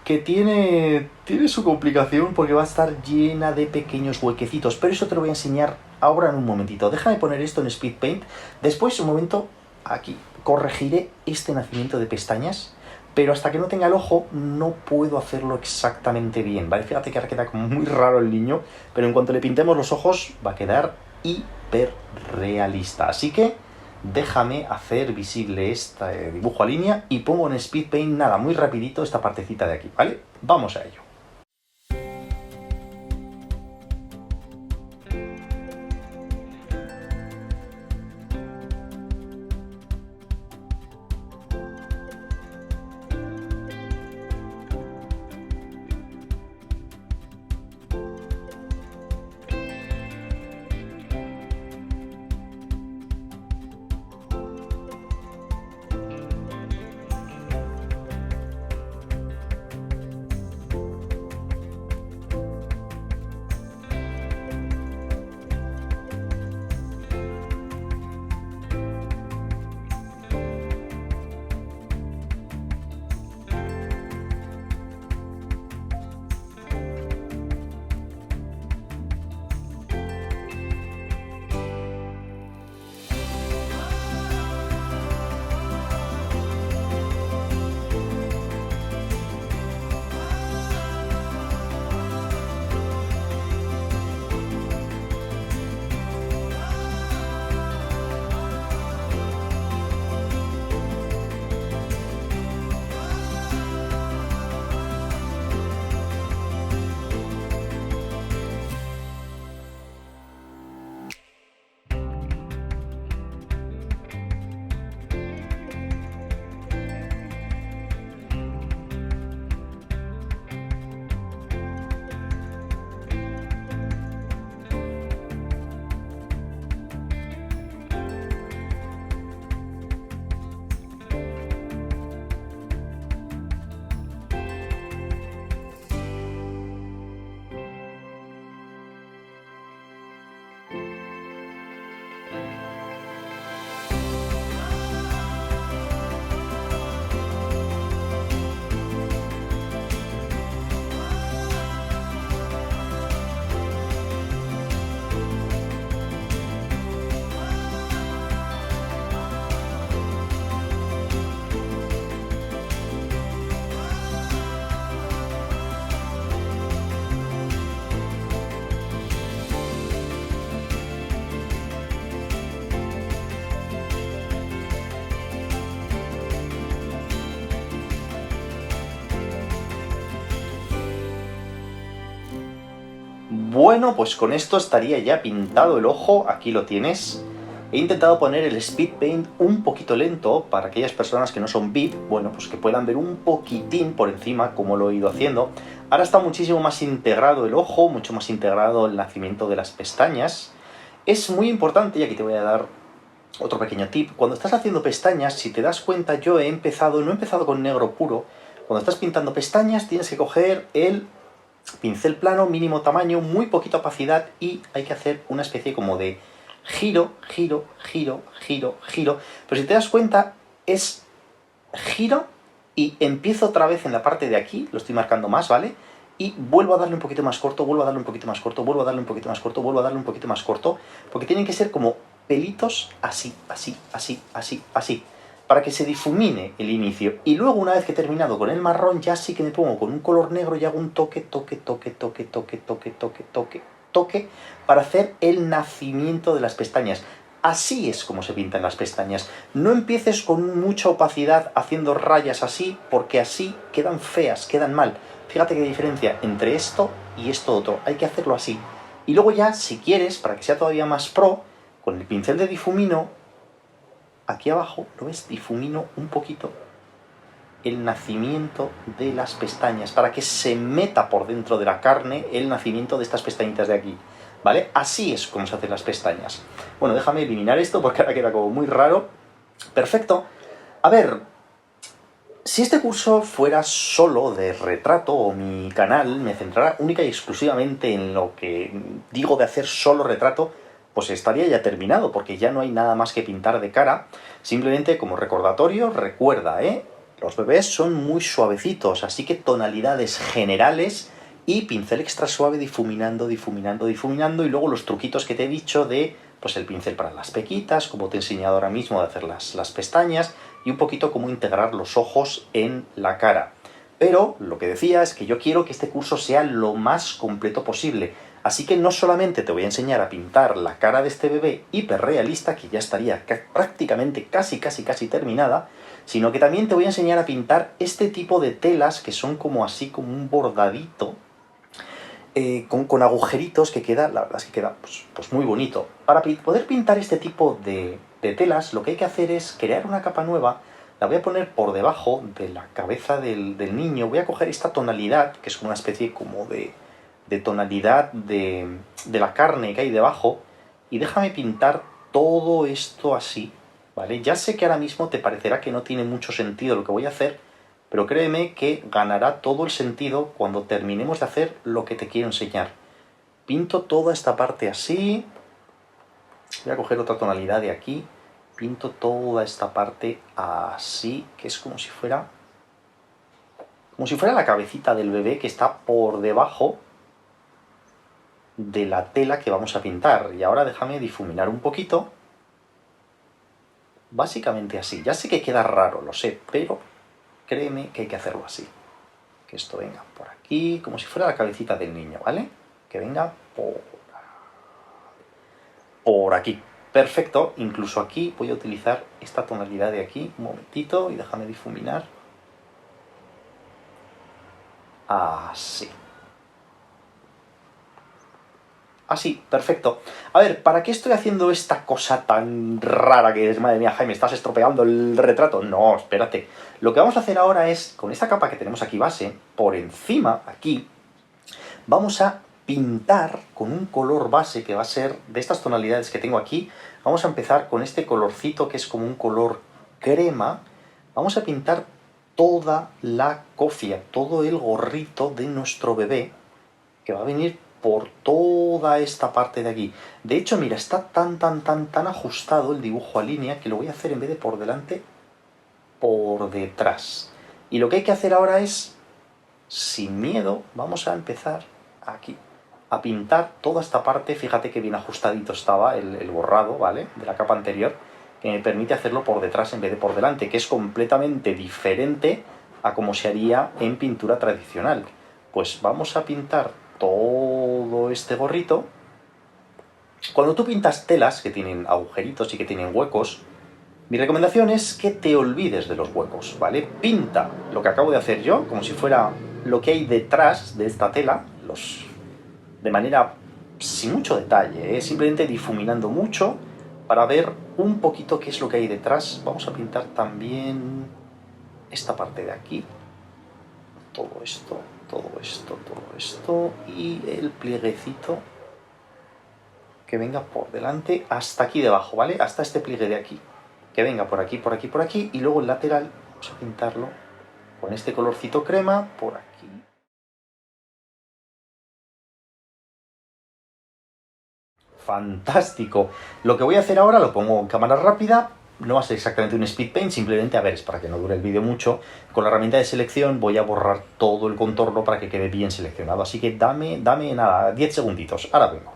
S1: que tiene su complicación, porque va a estar llena de pequeños huequecitos, pero eso te lo voy a enseñar ahora en un momentito. Déjame poner esto en Speed Paint. Después, un momento, aquí, corregiré este nacimiento de pestañas, pero hasta que no tenga el ojo no puedo hacerlo exactamente bien, ¿vale? Fíjate que ahora queda como muy raro el niño, pero en cuanto le pintemos los ojos va a quedar hiper realista. Así que déjame hacer visible este dibujo a línea y pongo en Speed Paint, nada, muy rapidito esta partecita de aquí, ¿vale? Vamos a ello. Bueno, pues con esto estaría ya pintado el ojo, aquí lo tienes. He intentado poner el Speed Paint un poquito lento para aquellas personas que no son VIP, bueno, pues que puedan ver un poquitín por encima cómo lo he ido haciendo. Ahora está muchísimo más integrado el ojo, mucho más integrado el nacimiento de las pestañas. Es muy importante, y aquí te voy a dar otro pequeño tip, cuando estás haciendo pestañas, si te das cuenta, yo no he empezado con negro puro. Cuando estás pintando pestañas tienes que coger el pincel plano, mínimo tamaño, muy poquita opacidad y hay que hacer una especie como de giro, giro, giro, giro, giro. Pero si te das cuenta, es giro y empiezo otra vez en la parte de aquí, lo estoy marcando más, ¿vale? Y vuelvo a darle un poquito más corto, vuelvo a darle un poquito más corto, vuelvo a darle un poquito más corto, vuelvo a darle un poquito más corto, porque tienen que ser como pelitos así, así, así, así, así, para que se difumine el inicio. Y luego, una vez que he terminado con el marrón, ya sí que me pongo con un color negro y hago un toque, toque, toque, toque, toque, toque, toque, toque, toque, para hacer el nacimiento de las pestañas. Así es como se pintan las pestañas. No empieces con mucha opacidad haciendo rayas así, porque así quedan feas, quedan mal. Fíjate qué diferencia entre esto y esto otro. Hay que hacerlo así. Y luego ya, si quieres, para que sea todavía más pro, con el pincel de difumino, aquí abajo, ¿lo ves? Difumino un poquito el nacimiento de las pestañas, para que se meta por dentro de la carne el nacimiento de estas pestañitas de aquí, ¿vale? Así es como se hacen las pestañas. Bueno, déjame eliminar esto porque ahora queda como muy raro. Perfecto. A ver, si este curso fuera solo de retrato, o mi canal me centrara única y exclusivamente en lo que digo de hacer solo retrato, pues estaría ya terminado, porque ya no hay nada más que pintar de cara. Simplemente como recordatorio, recuerda, los bebés son muy suavecitos, así que tonalidades generales y pincel extra suave difuminando, difuminando, difuminando, y luego los truquitos que te he dicho de pues el pincel para las pequitas, como te he enseñado ahora mismo de hacer las pestañas, y un poquito cómo integrar los ojos en la cara. Pero lo que decía es que yo quiero que este curso sea lo más completo posible, así que no solamente te voy a enseñar a pintar la cara de este bebé hiperrealista, que ya estaría prácticamente casi terminada, sino que también te voy a enseñar a pintar este tipo de telas que son como así, como un bordadito, con agujeritos que queda, la verdad es que queda pues muy bonito. Para poder pintar este tipo de telas, lo que hay que hacer es crear una capa nueva. La voy a poner por debajo de la cabeza del niño. Voy a coger esta tonalidad, que es una especie como de tonalidad de la carne que hay debajo, y déjame pintar todo esto así, ¿vale? Ya sé que ahora mismo te parecerá que no tiene mucho sentido lo que voy a hacer, pero créeme que ganará todo el sentido cuando terminemos de hacer lo que te quiero enseñar. Pinto toda esta parte así. Voy a coger otra tonalidad de aquí. Pinto toda esta parte así, que es como si fuera la cabecita del bebé que está por debajo de la tela que vamos a pintar. Y ahora déjame difuminar un poquito. Básicamente así. Ya sé que queda raro, lo sé, pero créeme que hay que hacerlo así. Que esto venga por aquí, como si fuera la cabecita del niño, ¿vale? Que venga por aquí. Perfecto, incluso aquí voy a utilizar esta tonalidad de aquí, un momentito, y déjame difuminar. Así. Así, perfecto. A ver, ¿para qué estoy haciendo esta cosa tan rara que es? Madre mía, Jaime, ¿estás estropeando el retrato? No, espérate. Lo que vamos a hacer ahora es, con esta capa que tenemos aquí base, por encima, aquí, vamos a pintar con un color base que va a ser de estas tonalidades que tengo aquí. Vamos a empezar con este colorcito que es como un color crema. Vamos a pintar toda la cofia, todo el gorrito de nuestro bebé, que va a venir por toda esta parte de aquí. De hecho, mira, está tan ajustado el dibujo a línea que lo voy a hacer en vez de por delante, por detrás. Y lo que hay que hacer ahora es, sin miedo, vamos a empezar aquí a pintar toda esta parte. Fíjate que bien ajustadito estaba el borrado, ¿vale? De la capa anterior, que me permite hacerlo por detrás en vez de por delante, que es completamente diferente a como se haría en pintura tradicional. Pues vamos a pintar todo este gorrito. Cuando tú pintas telas que tienen agujeritos y que tienen huecos, mi recomendación es que te olvides de los huecos, ¿vale? Pinta lo que acabo de hacer yo, como si fuera lo que hay detrás de esta tela, de manera sin mucho detalle, simplemente difuminando mucho para ver un poquito qué es lo que hay detrás. Vamos a pintar también esta parte de aquí, todo esto, todo esto, todo esto, y el plieguecito que venga por delante hasta aquí debajo, ¿vale? Hasta este pliegue de aquí, que venga por aquí, por aquí, por aquí, y luego el lateral vamos a pintarlo con este colorcito crema por aquí. Fantástico. Lo que voy a hacer ahora lo pongo en cámara rápida. No va a ser exactamente un speed paint, simplemente, a ver, es para que no dure el vídeo mucho. Con la herramienta de selección voy a borrar todo el contorno para que quede bien seleccionado. Así que dame nada, 10 segunditos. Ahora vengo.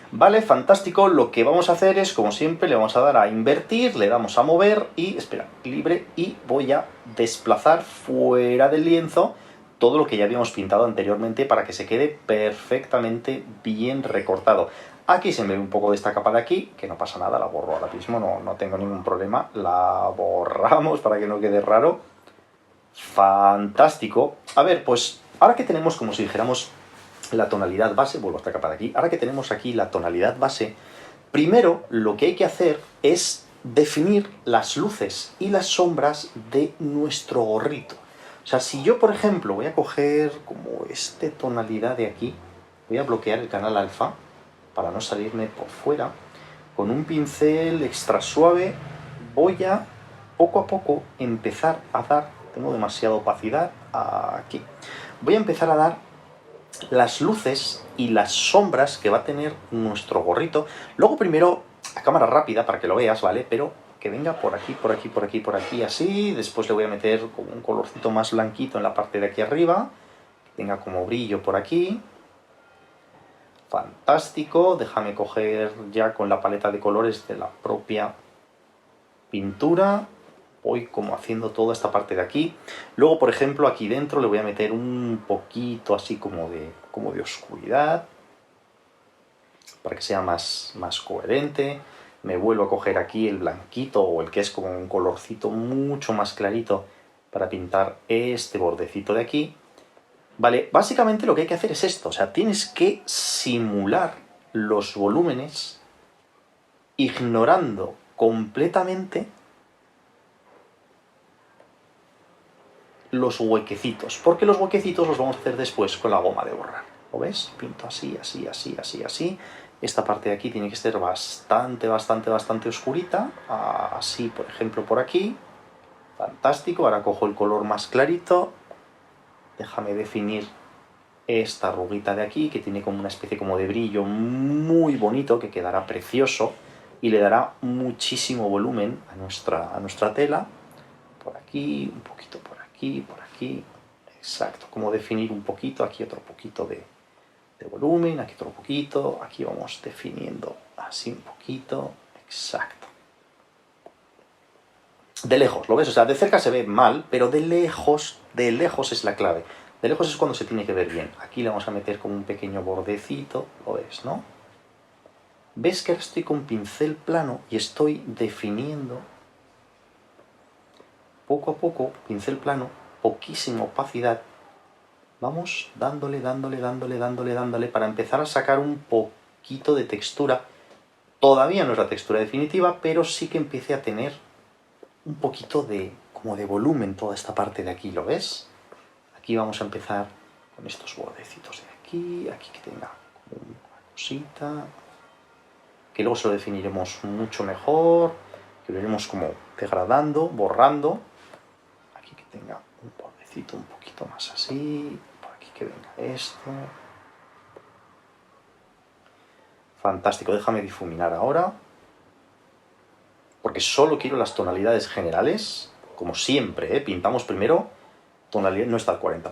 S1: Vale, fantástico. Lo que vamos a hacer es, como siempre, le vamos a dar a invertir, le damos a mover y, espera, libre, y voy a desplazar fuera del lienzo todo lo que ya habíamos pintado anteriormente para que se quede perfectamente bien recortado. Aquí se me ve un poco de esta capa de aquí, que no pasa nada, la borro ahora mismo, no tengo ningún problema. La borramos para que no quede raro. Fantástico. A ver, pues ahora que tenemos, como si dijéramos, la tonalidad base, vuelvo a esta capa de aquí, ahora que tenemos aquí la tonalidad base, primero lo que hay que hacer es definir las luces y las sombras de nuestro gorrito. O sea, si yo, por ejemplo, voy a coger como esta tonalidad de aquí, voy a bloquear el canal alfa para no salirme por fuera, con un pincel extra suave voy a poco a poco empezar a dar, tengo demasiada opacidad aquí, voy a empezar a dar las luces y las sombras que va a tener nuestro gorrito. Luego primero a cámara rápida para que lo veas, ¿vale? Pero que venga por aquí, por aquí, por aquí, por aquí, así. Después le voy a meter como un colorcito más blanquito en la parte de aquí arriba. Que tenga como brillo por aquí. Fantástico. Déjame coger ya con la paleta de colores de la propia pintura. Voy como haciendo toda esta parte de aquí. Luego, por ejemplo, aquí dentro le voy a meter un poquito así como de oscuridad, para que sea más coherente. Me vuelvo a coger aquí el blanquito o el que es como un colorcito mucho más clarito para pintar este bordecito de aquí. Vale, básicamente lo que hay que hacer es esto, o sea, tienes que simular los volúmenes ignorando completamente los huequecitos, porque los huequecitos los vamos a hacer después con la goma de borrar. ¿Lo ves? Pinto así, así, así, así, así. Esta parte de aquí tiene que ser bastante oscurita. Así, por ejemplo, por aquí. Fantástico. Ahora cojo el color más clarito. Déjame definir esta arruguita de aquí, que tiene como una especie como de brillo muy bonito, que quedará precioso y le dará muchísimo volumen a nuestra tela. Por aquí, un poquito por aquí, por aquí. Exacto, como definir un poquito, aquí otro poquito de volumen, aquí otro poquito, aquí vamos definiendo así un poquito, exacto. De lejos, ¿lo ves? O sea, de cerca se ve mal, pero de lejos es la clave. De lejos es cuando se tiene que ver bien. Aquí le vamos a meter como un pequeño bordecito, ¿lo ves, no? ¿Ves que ahora estoy con pincel plano y estoy definiendo poco a poco, pincel plano, poquísima opacidad? Vamos dándole para empezar a sacar un poquito de textura. Todavía no es la textura definitiva, pero sí que empiece a tener un poquito como de volumen toda esta parte de aquí, ¿lo ves? Aquí vamos a empezar con estos bordecitos de aquí que tenga como una cosita, que luego se lo definiremos mucho mejor, que lo iremos como degradando, borrando. Aquí que tenga un bordecito un poquito más así, por aquí que venga esto. Fantástico, déjame difuminar ahora, porque solo quiero las tonalidades generales, como siempre, ¿eh? Pintamos primero, tonalidad no está al 40%,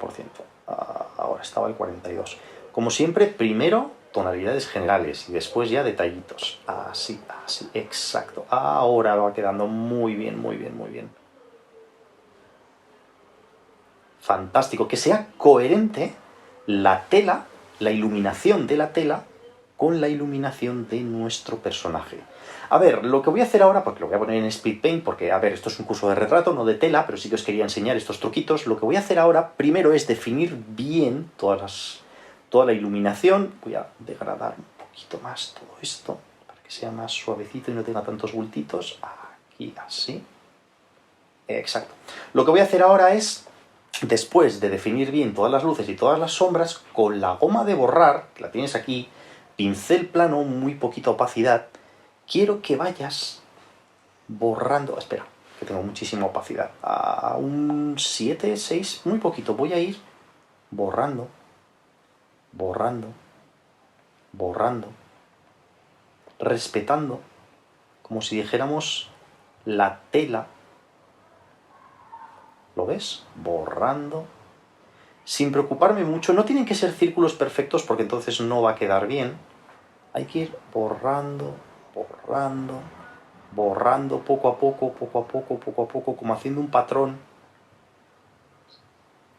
S1: ahora estaba al 42%. Como siempre, primero tonalidades generales y después ya detallitos. Así, así, exacto. Ahora va quedando muy bien. Fantástico, que sea coherente la tela, la iluminación de la tela, con la iluminación de nuestro personaje. A ver, lo que voy a hacer ahora, porque lo voy a poner en Speed Paint, porque, a ver, esto es un curso de retrato, no de tela, pero sí que os quería enseñar estos truquitos. Lo que voy a hacer ahora, primero, es definir bien toda la iluminación. Voy a degradar un poquito más todo esto, para que sea más suavecito y no tenga tantos bultitos. Aquí, así. Exacto. Lo que voy a hacer ahora es, después de definir bien todas las luces y todas las sombras, con la goma de borrar, que la tienes aquí, pincel plano, muy poquita opacidad, quiero que vayas borrando, espera, que tengo muchísima opacidad, a un 7, 6, muy poquito, voy a ir borrando, respetando, como si dijéramos la tela, ¿lo ves? Borrando, sin preocuparme mucho. No tienen que ser círculos perfectos porque entonces no va a quedar bien. Hay que ir borrando poco a poco, como haciendo un patrón.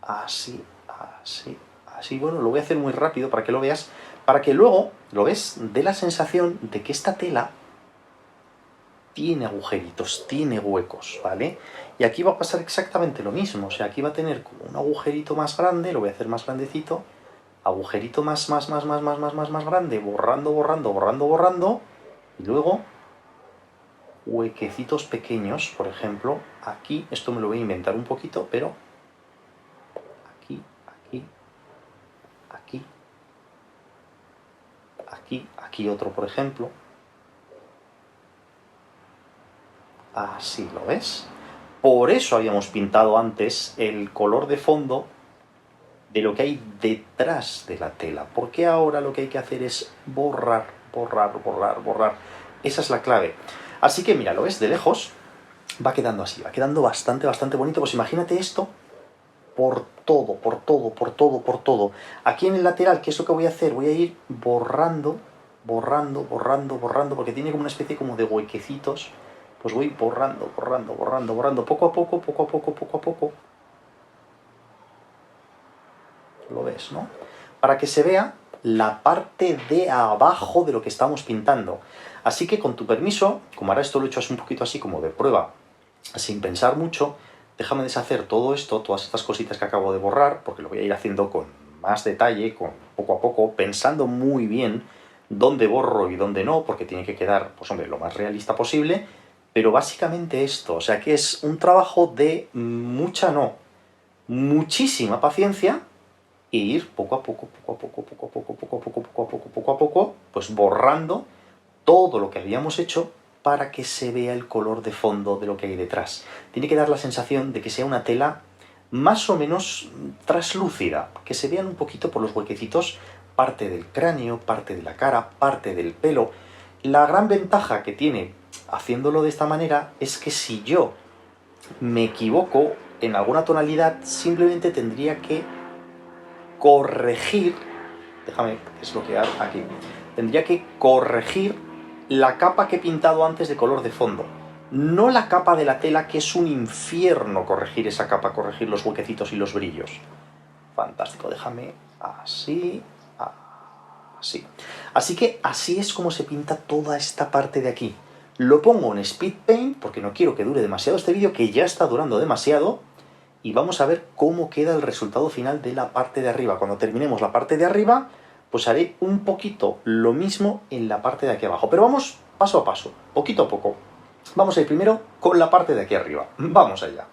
S1: Así. Bueno, lo voy a hacer muy rápido para que lo veas, para que luego, ¿lo ves? Dé la sensación de que esta tela tiene agujeritos, tiene huecos, ¿vale? Y aquí va a pasar exactamente lo mismo, o sea, aquí va a tener como un agujerito más grande, lo voy a hacer más grandecito, agujerito más grande, borrando, y luego huequecitos pequeños, por ejemplo, aquí, esto me lo voy a inventar un poquito, pero aquí otro, por ejemplo, así, ¿lo ves? Por eso habíamos pintado antes el color de fondo de lo que hay detrás de la tela. Porque ahora lo que hay que hacer es borrar, borrar, borrar, borrar. Esa es la clave. Así que mira, lo ves de lejos, va quedando así, va quedando bastante, bastante bonito. Pues imagínate esto por todo, por todo, por todo, por todo. Aquí en el lateral, ¿qué es lo que voy a hacer? Voy a ir borrando, borrando, borrando, borrando, porque tiene como una especie como de huequecitos. Pues voy borrando, borrando, borrando, borrando, poco a poco, poco a poco, poco a poco. Lo ves, ¿no? Para que se vea la parte de abajo de lo que estamos pintando. Así que con tu permiso, como ahora esto lo he hecho así un poquito así como de prueba, sin pensar mucho, déjame deshacer todo esto, todas estas cositas que acabo de borrar, porque lo voy a ir haciendo con más detalle, con poco a poco, pensando muy bien dónde borro y dónde no, porque tiene que quedar, pues hombre, lo más realista posible, pero básicamente esto, o sea que es un trabajo de mucha, no, muchísima paciencia, e ir poco a poco, poco a poco, poco a poco, poco a poco, poco a poco, poco a poco, pues borrando todo lo que habíamos hecho para que se vea el color de fondo de lo que hay detrás. Tiene que dar la sensación de que sea una tela más o menos traslúcida, que se vean un poquito por los huequecitos parte del cráneo, parte de la cara, parte del pelo. La gran ventaja que tiene haciéndolo de esta manera es que si yo me equivoco en alguna tonalidad, simplemente tendría que corregir, déjame desbloquear aquí, tendría que corregir la capa que he pintado antes de color de fondo, no la capa de la tela, que es un infierno corregir esa capa, corregir los huequecitos y los brillos. Fantástico, déjame así, así. Así que así es como se pinta toda esta parte de aquí. Lo pongo en Speed Paint porque no quiero que dure demasiado este vídeo, que ya está durando demasiado, y vamos a ver cómo queda el resultado final de la parte de arriba. Cuando terminemos la parte de arriba, pues haré un poquito lo mismo en la parte de aquí abajo. Pero vamos paso a paso, poquito a poco. Vamos a ir primero con la parte de aquí arriba. Vamos allá.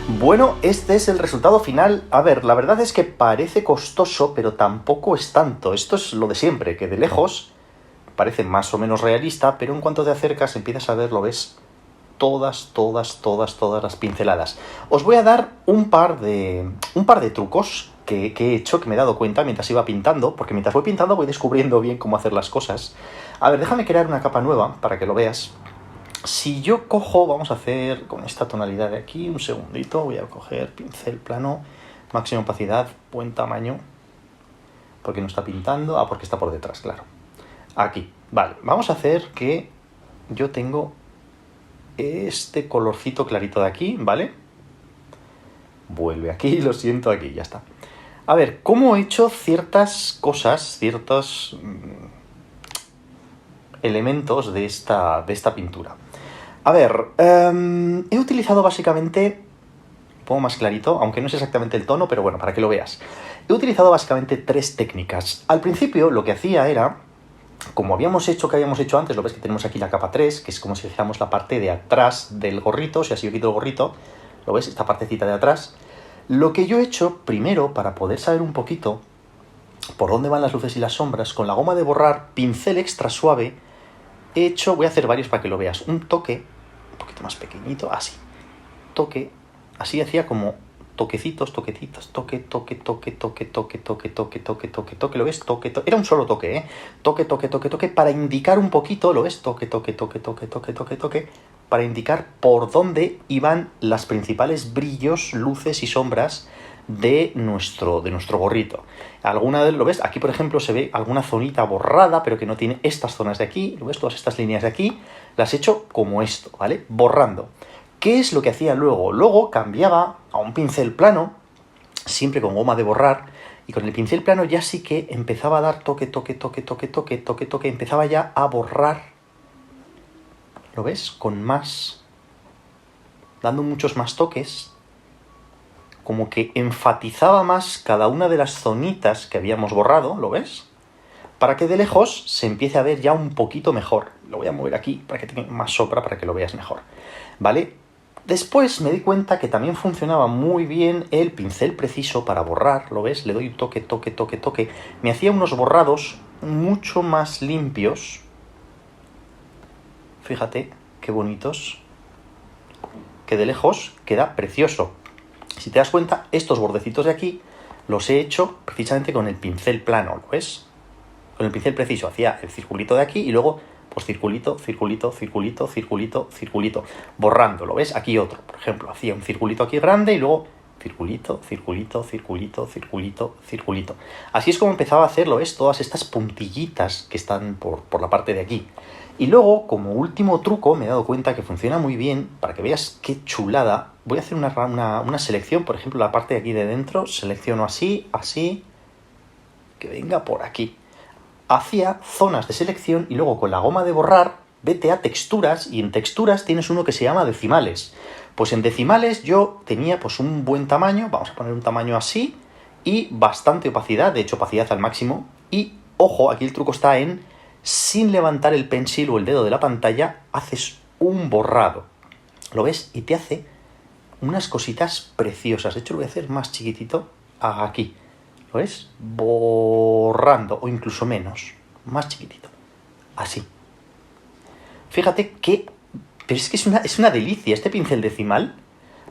S1: Bueno, este es el resultado final. A ver, la verdad es que parece costoso, pero tampoco es tanto. Esto es lo de siempre, que de lejos parece más o menos realista, pero en cuanto te acercas empiezas a ver, lo ves, todas las pinceladas. Os voy a dar un par de trucos que he hecho, que me he dado cuenta mientras iba pintando, porque mientras voy pintando voy descubriendo bien cómo hacer las cosas. A ver, déjame crear una capa nueva para que lo veas. Si yo cojo, vamos a hacer con esta tonalidad de aquí, un segundito, voy a coger pincel plano, máxima opacidad, buen tamaño, porque no está pintando, porque está por detrás, claro. Aquí, vale, vamos a hacer que yo tengo este colorcito clarito de aquí, ¿vale? Vuelve aquí, lo siento, aquí, ya está. A ver, ¿cómo he hecho ciertas cosas, ciertos elementos de esta pintura? A ver, he utilizado básicamente, un poco más clarito, aunque no es exactamente el tono, pero bueno, para que lo veas. He utilizado básicamente 3 técnicas. Al principio lo que hacía era, como habíamos hecho antes, lo ves que tenemos aquí la capa 3, que es como si hiciéramos la parte de atrás del gorrito, si así yo quito el gorrito, lo ves, esta partecita de atrás. Lo que yo he hecho primero, para poder saber un poquito por dónde van las luces y las sombras, con la goma de borrar, pincel extra suave, he hecho, voy a hacer varios para que lo veas, un toque, un poquito más pequeñito, así, toque, así hacía como toquecitos, toque, ¿lo ves? Toque, era un solo toque, toque, para indicar un poquito, ¿lo ves? Toque, para indicar por dónde iban las principales brillos, luces y sombras de nuestro gorrito. Alguna vez, ¿lo ves? Aquí, por ejemplo, se ve alguna zonita borrada, pero que no tiene estas zonas de aquí, ¿lo ves? Todas estas líneas de aquí, las he hecho como esto, ¿vale? Borrando. ¿Qué es lo que hacía luego? Luego cambiaba a un pincel plano, siempre con goma de borrar, y con el pincel plano ya sí que empezaba a dar toque, empezaba ya a borrar, ¿lo ves? Con más, dando muchos más toques, como que enfatizaba más cada una de las zonitas que habíamos borrado, ¿lo ves? Para que de lejos se empiece a ver ya un poquito mejor. Lo voy a mover aquí para que tenga más sombra, para que lo veas mejor, ¿vale? Después me di cuenta que también funcionaba muy bien el pincel preciso para borrar, ¿lo ves? Le doy toque. Me hacía unos borrados mucho más limpios. Fíjate qué bonitos. Que de lejos queda precioso. Si te das cuenta, estos bordecitos de aquí los he hecho precisamente con el pincel plano, ¿lo ves? Con el pincel preciso hacía el circulito de aquí y luego pues circulito, borrando, ¿lo ves? Aquí otro, por ejemplo, hacía un circulito aquí grande y luego circulito. Así es como empezaba a hacer, ¿lo ves? Todas estas puntillitas que están por la parte de aquí. Y luego, como último truco, me he dado cuenta que funciona muy bien, para que veas qué chulada, voy a hacer una selección, por ejemplo, la parte de aquí de dentro, selecciono así, que venga por aquí. Hacía zonas de selección y luego con la goma de borrar, vete a texturas, y en texturas tienes uno que se llama decimales. Pues en decimales yo tenía pues un buen tamaño, vamos a poner un tamaño así, y bastante opacidad, de hecho opacidad al máximo, y ojo, aquí el truco está en, sin levantar el pencil o el dedo de la pantalla, haces un borrado. ¿Lo ves? Y te hace unas cositas preciosas. De hecho lo voy a hacer más chiquitito aquí. ¿Lo ves? Borrando, o incluso menos, más chiquitito, así. Fíjate que, pero es que es una delicia este pincel decimal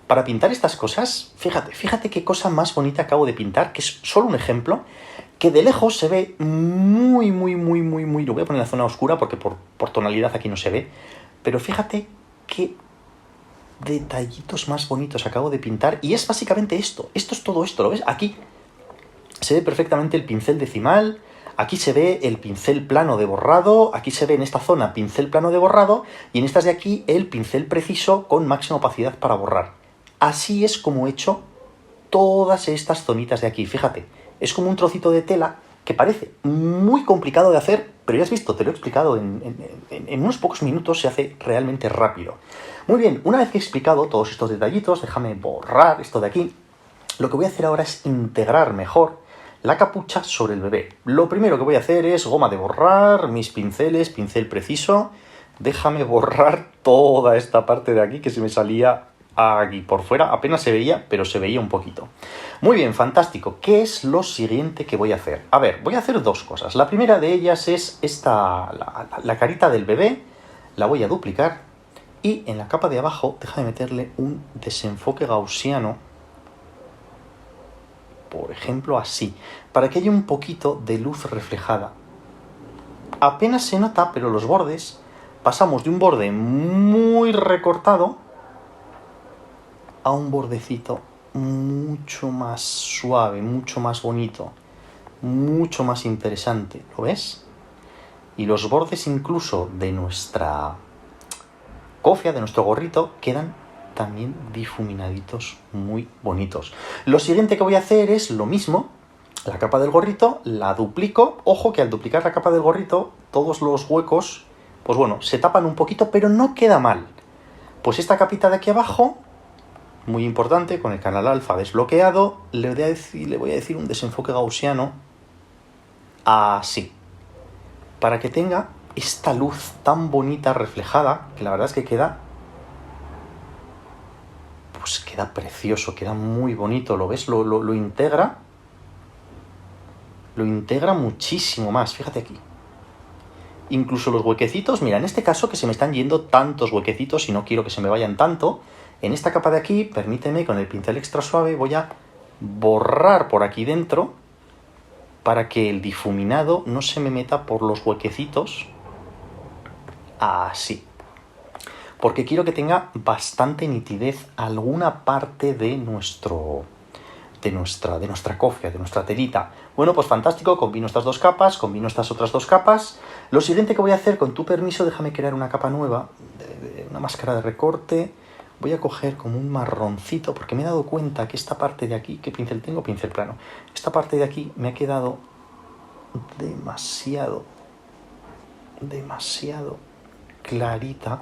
S1: para pintar estas cosas. Fíjate qué cosa más bonita acabo de pintar, que es solo un ejemplo, que de lejos se ve muy, lo voy a poner en la zona oscura porque por tonalidad aquí no se ve, pero fíjate qué detallitos más bonitos acabo de pintar, y es básicamente esto es todo esto, ¿lo ves? Aquí se ve perfectamente el pincel decimal, aquí se ve el pincel plano de borrado, aquí se ve en esta zona pincel plano de borrado, y en estas de aquí el pincel preciso con máxima opacidad para borrar. Así es como he hecho todas estas zonitas de aquí, fíjate, es como un trocito de tela que parece muy complicado de hacer, pero ya has visto, te lo he explicado en unos pocos minutos, se hace realmente rápido. Muy bien, una vez que he explicado todos estos detallitos, déjame borrar esto de aquí. Lo que voy a hacer ahora es integrar mejor la capucha sobre el bebé. Lo primero que voy a hacer es goma de borrar, mis pinceles, pincel preciso. Déjame borrar toda esta parte de aquí que se me salía aquí por fuera apenas se veía, pero se veía un poquito. Muy bien, fantástico. ¿Qué es lo siguiente que voy a hacer? A ver, voy a hacer dos cosas. La primera de ellas es la carita del bebé. La voy a duplicar. Y en la capa de abajo, déjame meterle un desenfoque gaussiano. Por ejemplo, así. Para que haya un poquito de luz reflejada. Apenas se nota, pero los bordes... Pasamos de un borde muy recortado a un bordecito mucho más suave, mucho más bonito, mucho más interesante. ¿Lo ves? Y los bordes incluso de nuestra cofia, de nuestro gorrito, quedan también difuminaditos, muy bonitos. Lo siguiente que voy a hacer es lo mismo. La capa del gorrito la duplico. Ojo que al duplicar la capa del gorrito, todos los huecos, pues bueno, se tapan un poquito, pero no queda mal. Pues esta capita de aquí abajo, muy importante, con el canal alfa desbloqueado, le voy a decir un desenfoque gaussiano así, para que tenga esta luz tan bonita reflejada, que la verdad es que queda precioso, queda muy bonito. ¿Lo ves? Lo integra muchísimo más. Fíjate aquí. Incluso los huequecitos, mira, en este caso que se me están yendo tantos huequecitos y no quiero que se me vayan tanto, en esta capa de aquí, permíteme, con el pincel extra suave voy a borrar por aquí dentro para que el difuminado no se me meta por los huequecitos. Así. Porque quiero que tenga bastante nitidez alguna parte de nuestra cofia, de nuestra telita. Bueno, pues fantástico, combino estas dos capas, combino estas otras dos capas. Lo siguiente que voy a hacer, con tu permiso, déjame crear una capa nueva, una máscara de recorte. Voy a coger como un marroncito, porque me he dado cuenta que esta parte de aquí, ¿qué pincel tengo? Pincel plano. Esta parte de aquí me ha quedado demasiado clarita.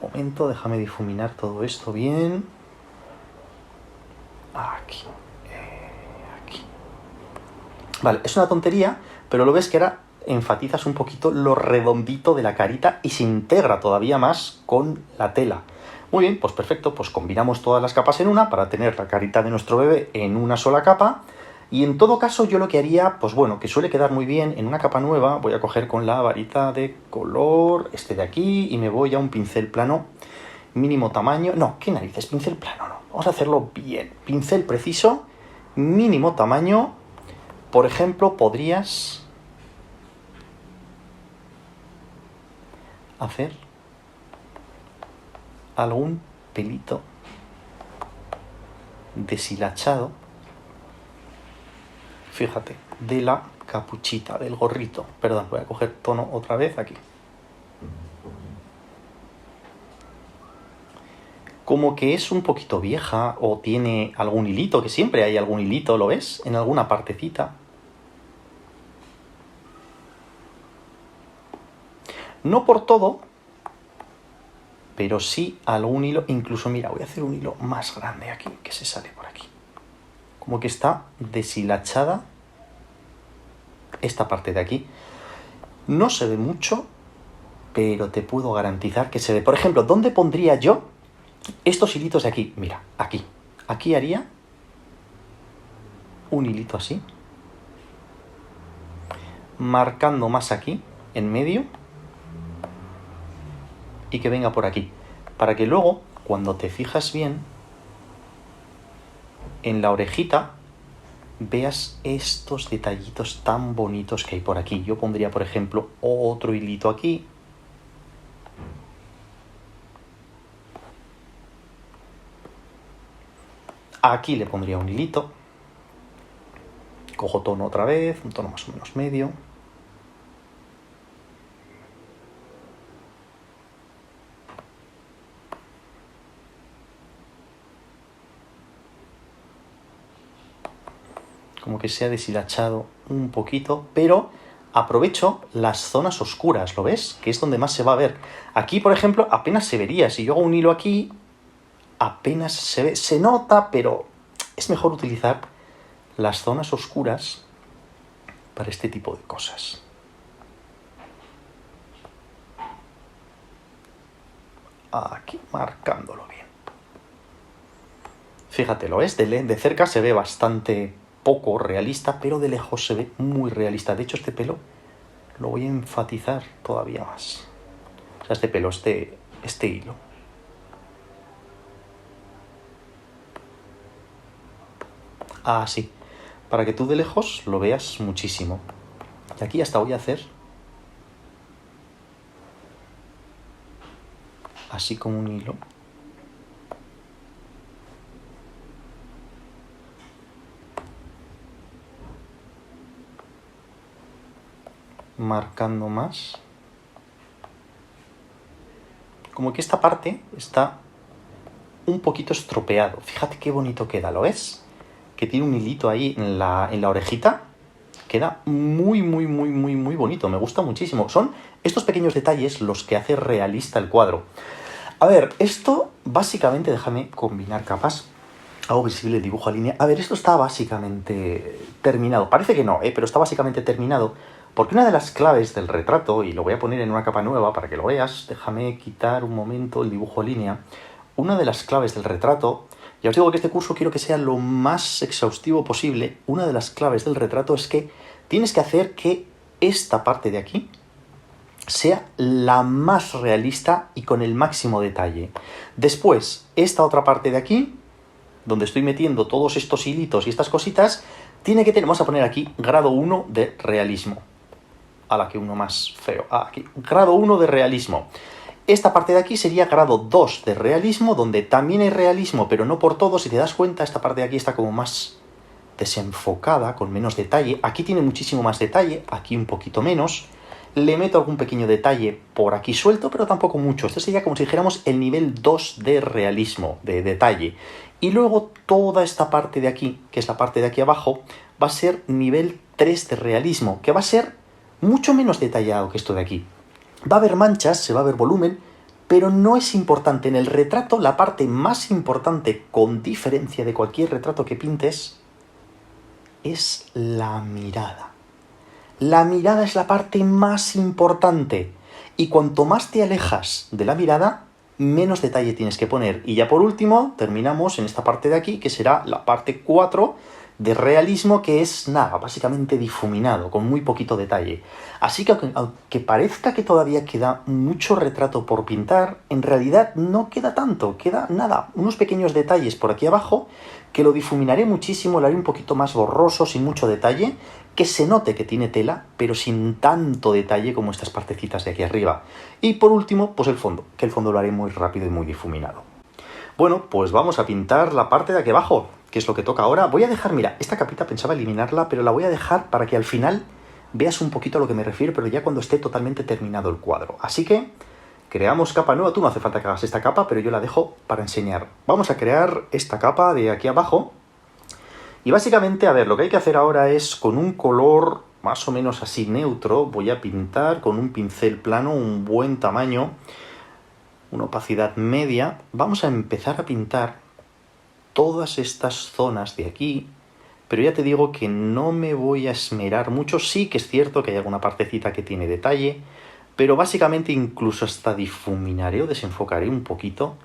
S1: Un momento, déjame difuminar todo esto bien. Aquí. Vale, es una tontería, pero lo ves que ahora enfatizas un poquito lo redondito de la carita y se integra todavía más con la tela. Muy bien, pues perfecto, pues combinamos todas las capas en una para tener la carita de nuestro bebé en una sola capa. Y en todo caso yo lo que haría, pues bueno, que suele quedar muy bien en una capa nueva, voy a coger con la varita de color, este de aquí, y me voy a un pincel plano, mínimo tamaño, no, ¿qué narices? Pincel plano, no, vamos a hacerlo bien, pincel preciso, mínimo tamaño. Por ejemplo, podrías hacer algún pelito deshilachado, fíjate, de la capuchita, del gorrito. Perdón, voy a coger tono otra vez aquí. Como que es un poquito vieja o tiene algún hilito, que siempre hay algún hilito, ¿lo ves? En alguna partecita. No por todo, pero sí algún hilo. Incluso, mira, voy a hacer un hilo más grande aquí, que se sale por aquí. Como que está deshilachada esta parte de aquí. No se ve mucho, pero te puedo garantizar que se ve. Por ejemplo, ¿dónde pondría yo estos hilitos de aquí? Mira, aquí. Aquí haría un hilito así, marcando más aquí, en medio, y que venga por aquí, para que luego, cuando te fijas bien, en la orejita, veas estos detallitos tan bonitos que hay por aquí. Yo pondría, por ejemplo, otro hilito aquí. Aquí le pondría un hilito. Cojo tono otra vez, un tono más o menos medio. Como que se ha deshilachado un poquito, pero aprovecho las zonas oscuras, ¿lo ves? Que es donde más se va a ver. Aquí, por ejemplo, apenas se vería. Si yo hago un hilo aquí, apenas se ve. Se nota, pero es mejor utilizar las zonas oscuras para este tipo de cosas. Aquí, marcándolo bien. Fíjate, lo es, de cerca se ve bastante poco realista, pero de lejos se ve muy realista. De hecho, este pelo lo voy a enfatizar todavía más. O sea, este pelo, este hilo. Así, para que tú de lejos lo veas muchísimo. Y aquí hasta voy a hacer así como un hilo. Marcando más. Como que esta parte está un poquito estropeado. Fíjate qué bonito queda, ¿lo ves? Que tiene un hilito ahí en la orejita. Queda muy, muy, muy, muy, muy bonito. Me gusta muchísimo. Son estos pequeños detalles los que hace realista el cuadro. A ver, esto básicamente, déjame combinar capas. Hago visible el dibujo a línea. A ver, esto está básicamente terminado. Parece que no, pero está básicamente terminado. Porque una de las claves del retrato, y lo voy a poner en una capa nueva para que lo veas, déjame quitar un momento el dibujo a línea. Una de las claves del retrato, ya os digo que este curso quiero que sea lo más exhaustivo posible. Una de las claves del retrato es que tienes que hacer que esta parte de aquí sea la más realista y con el máximo detalle. Después, esta otra parte de aquí, donde estoy metiendo todos estos hilitos y estas cositas, tiene que tener, vamos a poner aquí, grado 1 de realismo. A la que uno más feo. Aquí, grado 1 de realismo. Esta parte de aquí sería grado 2 de realismo, donde también hay realismo, pero no por todo. Si te das cuenta, esta parte de aquí está como más desenfocada, con menos detalle. Aquí tiene muchísimo más detalle, aquí un poquito menos. Le meto algún pequeño detalle por aquí suelto, pero tampoco mucho. Esto sería como si dijéramos el nivel 2 de realismo, de detalle. Y luego toda esta parte de aquí, que es la parte de aquí abajo, va a ser nivel 3 de realismo, que va a ser mucho menos detallado que esto de aquí. Va a haber manchas, se va a ver volumen, pero no es importante. En el retrato, la parte más importante, con diferencia de cualquier retrato que pintes, es la mirada. La mirada es la parte más importante. Y cuanto más te alejas de la mirada, menos detalle tienes que poner. Y ya por último, terminamos en esta parte de aquí, que será la parte 4 de realismo, que es nada, básicamente difuminado, con muy poquito detalle. Así que aunque parezca que todavía queda mucho retrato por pintar, en realidad no queda tanto, queda nada, unos pequeños detalles por aquí abajo, que lo difuminaré muchísimo, lo haré un poquito más borroso, sin mucho detalle, que se note que tiene tela, pero sin tanto detalle como estas partecitas de aquí arriba. Y por último, pues el fondo, que el fondo lo haré muy rápido y muy difuminado. Bueno, pues vamos a pintar la parte de aquí abajo, que es lo que toca ahora. Voy a dejar, mira, esta capita pensaba eliminarla, pero la voy a dejar para que al final veas un poquito a lo que me refiero, pero ya cuando esté totalmente terminado el cuadro. Así que creamos capa nueva. Tú no hace falta que hagas esta capa, pero yo la dejo para enseñar. Vamos a crear esta capa de aquí abajo. Y básicamente, a ver, lo que hay que hacer ahora es con un color más o menos así neutro, voy a pintar con un pincel plano, un buen tamaño, una opacidad media. Vamos a empezar a pintar todas estas zonas de aquí, pero ya te digo que no me voy a esmerar mucho. Sí que es cierto que hay alguna partecita que tiene detalle, pero básicamente incluso hasta difuminaré o desenfocaré un poquito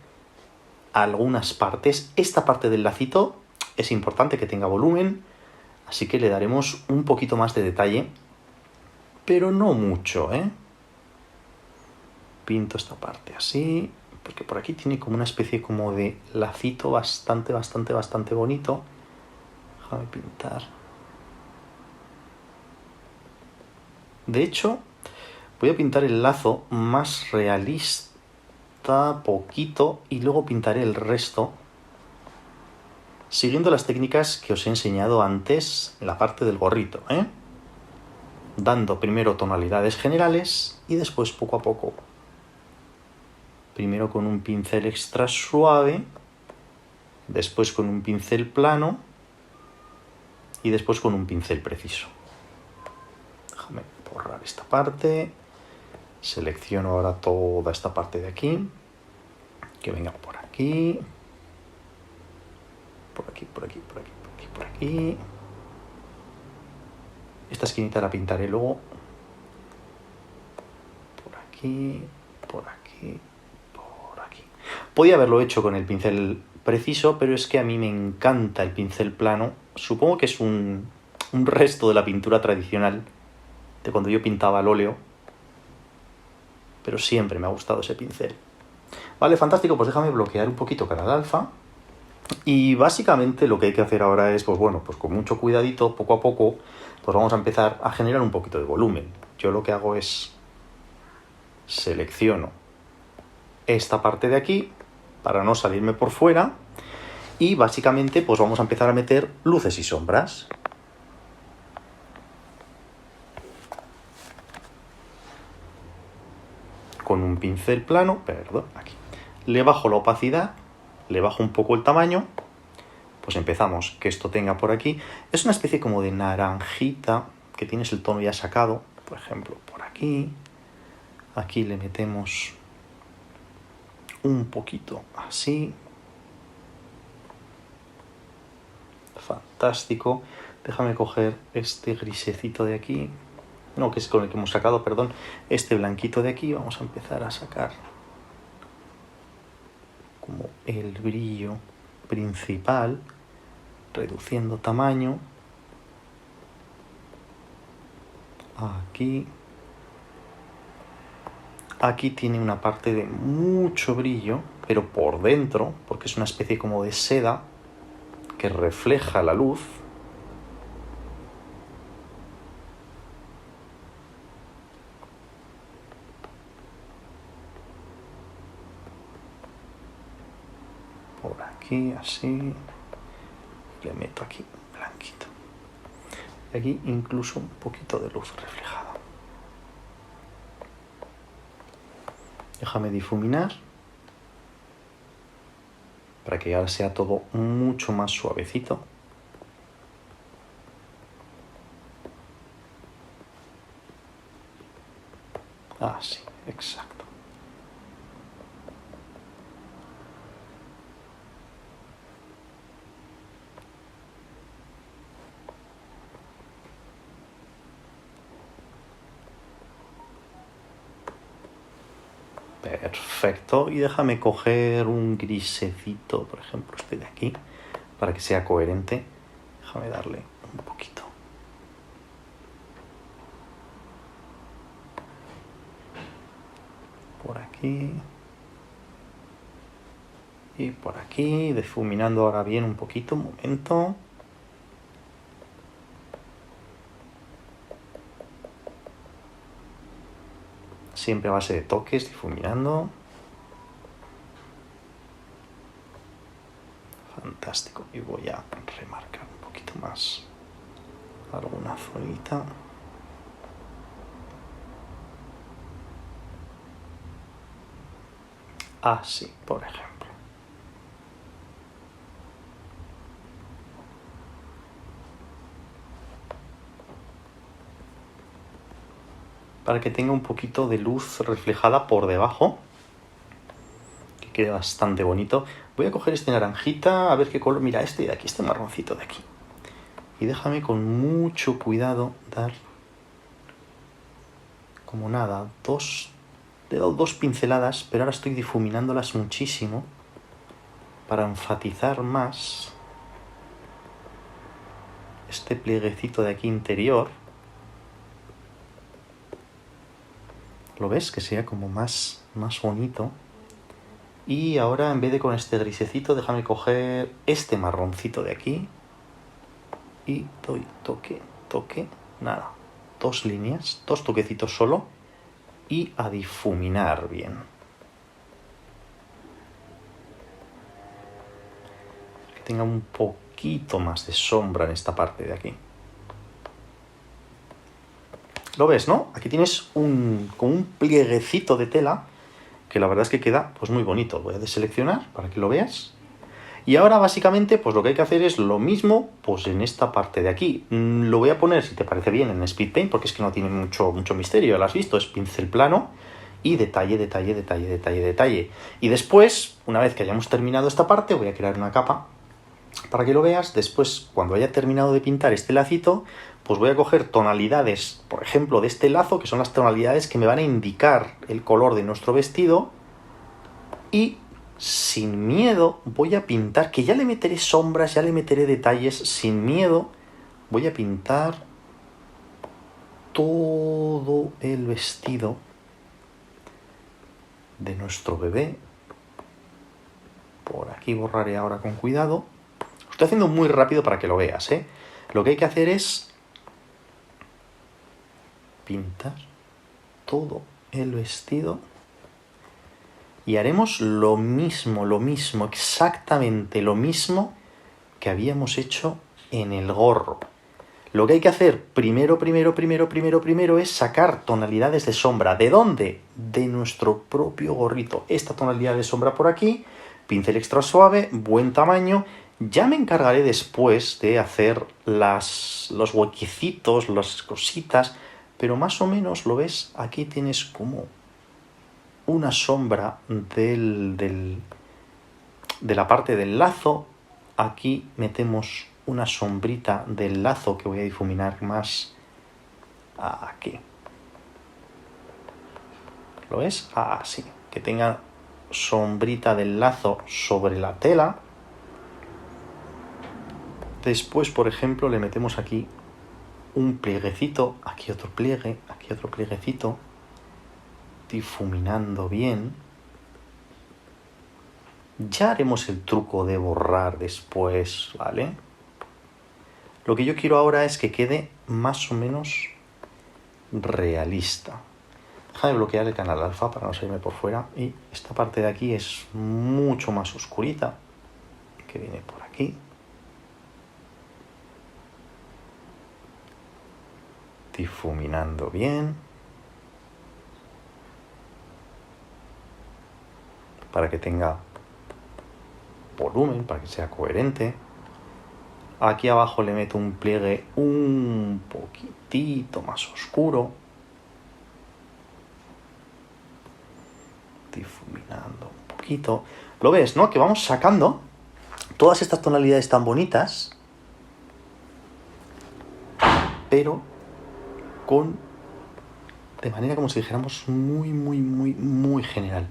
S1: algunas partes. Esta parte del lacito es importante que tenga volumen, así que le daremos un poquito más de detalle, pero no mucho, ¿eh? Pinto esta parte así, porque por aquí tiene como una especie como de lacito bastante bonito. Déjame pintar. De hecho, voy a pintar el lazo más realista, poquito, y luego pintaré el resto siguiendo las técnicas que os he enseñado antes en la parte del gorrito, ¿eh? Dando primero tonalidades generales y después poco a poco. Primero con un pincel extra suave, después con un pincel plano y después con un pincel preciso. Déjame borrar esta parte. Selecciono ahora toda esta parte de aquí, que venga por aquí. Por aquí, por aquí, por aquí, por aquí, por aquí. Esta esquinita la pintaré luego. Por aquí, por aquí, por aquí. Podía haberlo hecho con el pincel preciso, pero es que a mí me encanta el pincel plano. Supongo que es un resto de la pintura tradicional, de cuando yo pintaba al óleo, pero siempre me ha gustado ese pincel. Vale, fantástico, pues déjame bloquear un poquito cara al alfa. Y básicamente lo que hay que hacer ahora es, pues bueno, pues con mucho cuidadito, poco a poco, pues vamos a empezar a generar un poquito de volumen. Yo lo que hago es selecciono esta parte de aquí para no salirme por fuera y básicamente pues vamos a empezar a meter luces y sombras. Con un pincel plano, perdón, aquí, le bajo la opacidad, le bajo un poco el tamaño, pues empezamos, que esto tenga por aquí, es una especie como de naranjita, que tienes el tono ya sacado, por ejemplo, por aquí le metemos un poquito así, fantástico, déjame coger este grisecito de aquí, no, que es con el que hemos sacado, perdón, este blanquito de aquí, vamos a empezar a sacar como el brillo principal, reduciendo tamaño, aquí tiene una parte de mucho brillo, pero por dentro, porque es una especie como de seda que refleja la luz. Por aquí, así, le meto aquí blanquito. Y aquí incluso un poquito de luz reflejada. Déjame difuminar para que ahora sea todo mucho más suavecito. Así, exacto. Perfecto, y déjame coger un grisecito, por ejemplo, este de aquí, para que sea coherente. Déjame darle un poquito. Por aquí. Y por aquí, difuminando ahora bien un poquito, un momento. Siempre a base de toques, difuminando. Fantástico. Y voy a remarcar un poquito más alguna zonita. Así, por ejemplo. Para que tenga un poquito de luz reflejada por debajo, que quede bastante bonito. Voy a coger este naranjita, a ver qué color. Mira, este de aquí, este marroncito de aquí. Y déjame con mucho cuidado dar, como nada, he dado dos pinceladas, pero ahora estoy difuminándolas muchísimo para enfatizar más este plieguecito de aquí interior. ¿Lo ves? Que sea como más bonito. Y ahora, en vez de con este grisecito, déjame coger este marroncito de aquí. Y doy toque, nada. 2 líneas, 2 toquecitos solo. Y a difuminar bien. Que tenga un poquito más de sombra en esta parte de aquí. ¿Lo ves, no? Aquí tienes como un plieguecito de tela que la verdad es que queda pues muy bonito. Voy a deseleccionar para que lo veas. Y ahora básicamente pues lo que hay que hacer es lo mismo pues en esta parte de aquí. Lo voy a poner, si te parece bien, en Speed Paint porque es que no tiene mucho misterio, ya lo has visto, es pincel plano y detalle. Y después, una vez que hayamos terminado esta parte, voy a crear una capa para que lo veas. Después, cuando haya terminado de pintar este lacito, pues voy a coger tonalidades, por ejemplo, de este lazo, que son las tonalidades que me van a indicar el color de nuestro vestido, y sin miedo voy a pintar, que ya le meteré sombras, ya le meteré detalles, sin miedo voy a pintar todo el vestido de nuestro bebé. Por aquí borraré ahora con cuidado. Lo estoy haciendo muy rápido para que lo veas, ¿eh? Lo que hay que hacer es pintar todo el vestido y haremos lo mismo, exactamente lo mismo que habíamos hecho en el gorro. Lo que hay que hacer primero es sacar tonalidades de sombra. ¿De dónde? De nuestro propio gorrito. Esta tonalidad de sombra por aquí, pincel extra suave, buen tamaño. Ya me encargaré después de hacer los huequecitos, las cositas, pero más o menos lo ves, aquí tienes como una sombra de la parte del lazo. Aquí metemos una sombrita del lazo que voy a difuminar más aquí. ¿Lo ves? Así, que tenga sombrita del lazo sobre la tela. Después, por ejemplo, le metemos aquí un plieguecito, aquí otro pliegue, aquí otro plieguecito, difuminando bien. Ya haremos el truco de borrar después, ¿vale? Lo que yo quiero ahora es que quede más o menos realista. Déjame bloquear el canal alfa para no salirme por fuera. Y esta parte de aquí es mucho más oscurita, que viene por aquí. Difuminando bien. Para que tenga volumen, para que sea coherente. Aquí abajo le meto un pliegue un poquitito más oscuro. Difuminando un poquito. ¿Lo ves, no? Que vamos sacando todas estas tonalidades tan bonitas, pero de manera como si dijéramos muy general.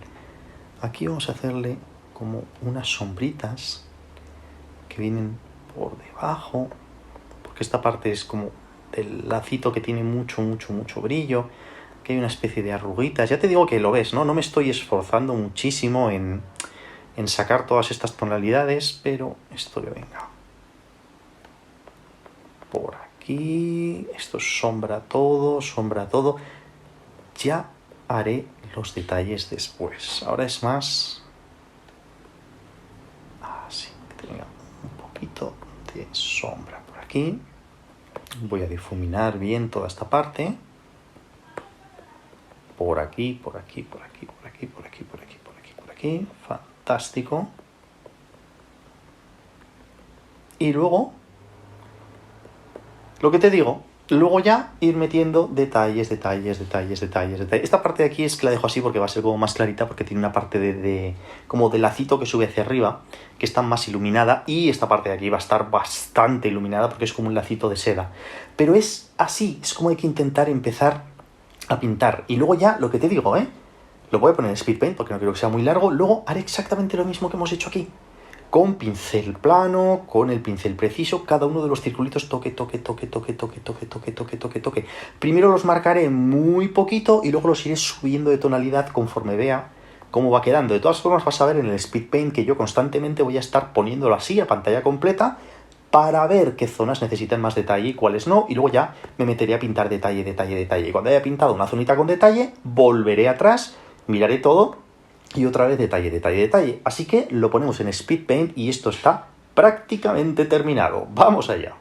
S1: Aquí vamos a hacerle como unas sombritas que vienen por debajo, porque esta parte es como el lacito que tiene mucho brillo, que hay una especie de arruguitas. Ya te digo que lo ves, ¿no? No me estoy esforzando muchísimo en sacar todas estas tonalidades, pero esto que venga por aquí, esto sombra todo. Ya haré los detalles después. Ahora es más así, que tenga un poquito de sombra por aquí. Voy a difuminar bien toda esta parte. Por aquí. Fantástico. Y luego, lo que te digo, luego ya ir metiendo detalles. Esta parte de aquí es que la dejo así porque va a ser como más clarita, porque tiene una parte como de lacito que sube hacia arriba, que está más iluminada, y esta parte de aquí va a estar bastante iluminada porque es como un lacito de seda. Pero es así, es como hay que intentar empezar a pintar. Y luego ya, lo que te digo, lo voy a poner en speed paint porque no quiero que sea muy largo. Luego haré exactamente lo mismo que hemos hecho aquí. Con pincel plano, con el pincel preciso, cada uno de los circulitos toque. Primero los marcaré muy poquito y luego los iré subiendo de tonalidad conforme vea cómo va quedando. De todas formas vas a ver en el speed paint que yo constantemente voy a estar poniéndolo así a pantalla completa para ver qué zonas necesitan más detalle y cuáles no, y luego ya me meteré a pintar detalle. Y cuando haya pintado una zonita con detalle, volveré atrás, miraré todo y otra vez detalle. Así que lo ponemos en Speed Paint y esto está prácticamente terminado. ¡Vamos allá!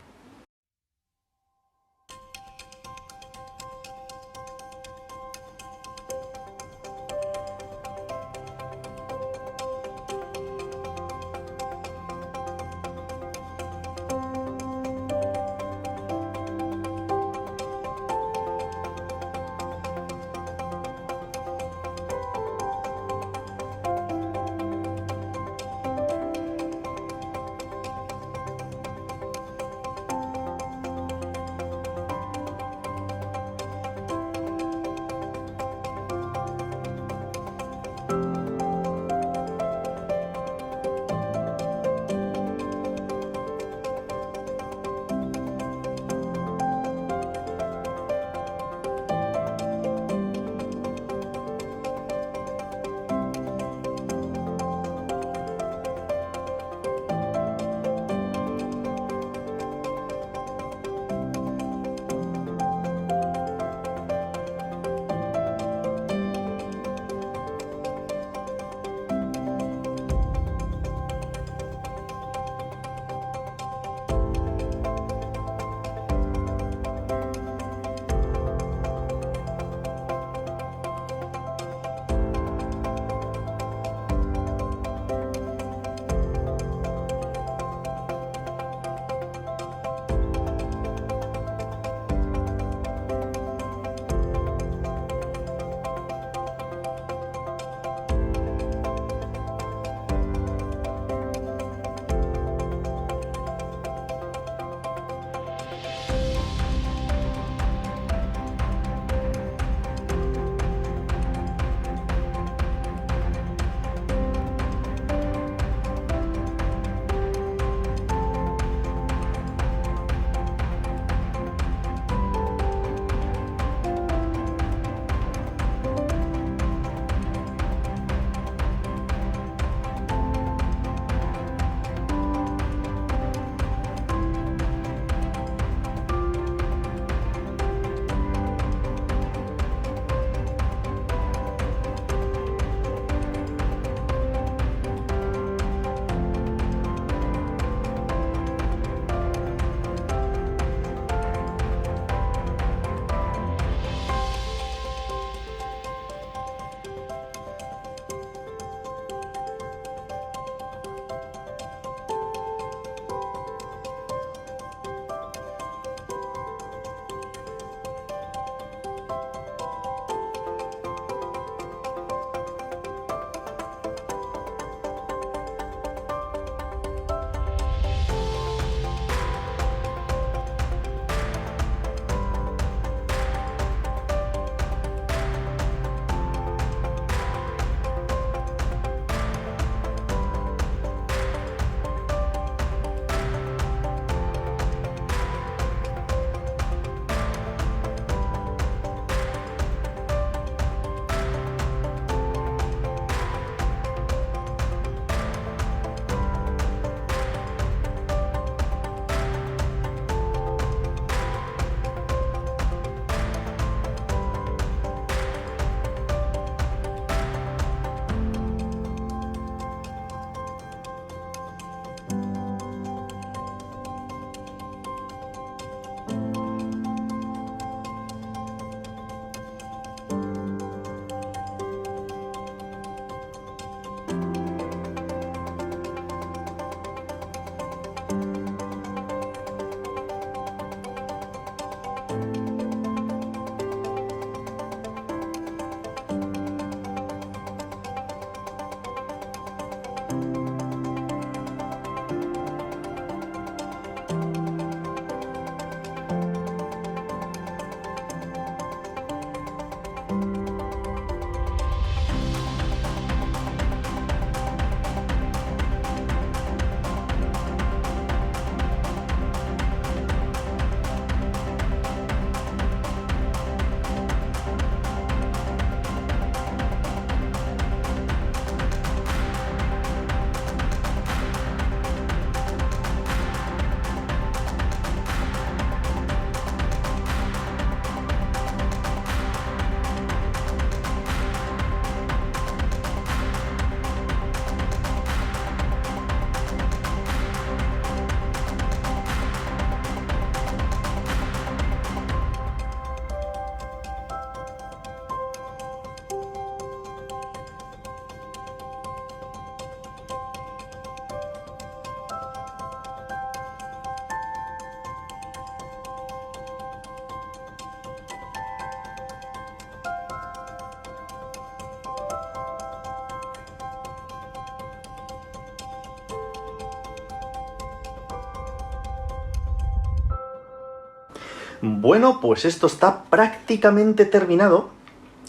S1: Bueno, pues esto está prácticamente terminado.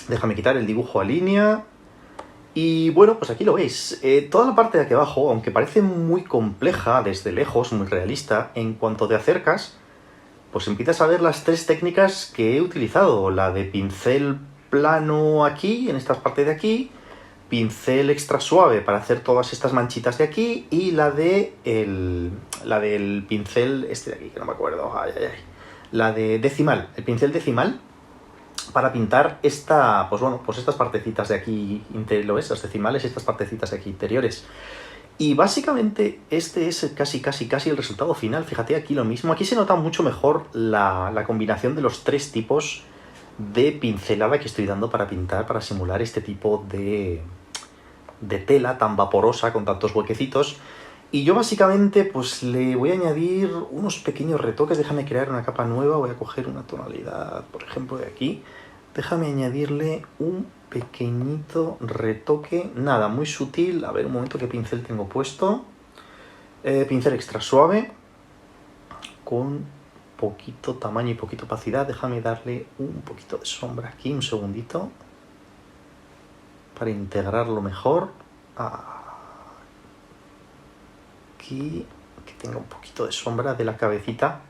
S1: Déjame quitar el dibujo a línea. Y bueno, pues aquí lo veis. Toda la parte de aquí abajo, aunque parece muy compleja desde lejos, muy realista, en cuanto te acercas, pues empiezas a ver las tres técnicas que he utilizado. La de pincel plano aquí, en esta parte de aquí, pincel extra suave para hacer todas estas manchitas de aquí, y la del pincel este de aquí, que no me acuerdo, la de decimal, el pincel decimal, para pintar pues estas partecitas de aquí, ¿lo ves? Las decimales, estas partecitas de aquí interiores. Y básicamente este es casi el resultado final. Fíjate aquí lo mismo. Aquí se nota mucho mejor la combinación de los tres tipos de pincelada que estoy dando para pintar, para simular este tipo de tela tan vaporosa con tantos huequecitos. Y yo básicamente pues le voy a añadir unos pequeños retoques. Déjame crear una capa nueva. Voy a coger una tonalidad, por ejemplo, de aquí. Déjame añadirle un pequeñito retoque, nada, muy sutil. A ver, un momento, qué pincel tengo puesto. Pincel extra suave, con poquito tamaño y poquito opacidad. Déjame darle un poquito de sombra aquí, un segundito, para integrarlo mejor. Aquí, que tenga un poquito de sombra de la cabecita.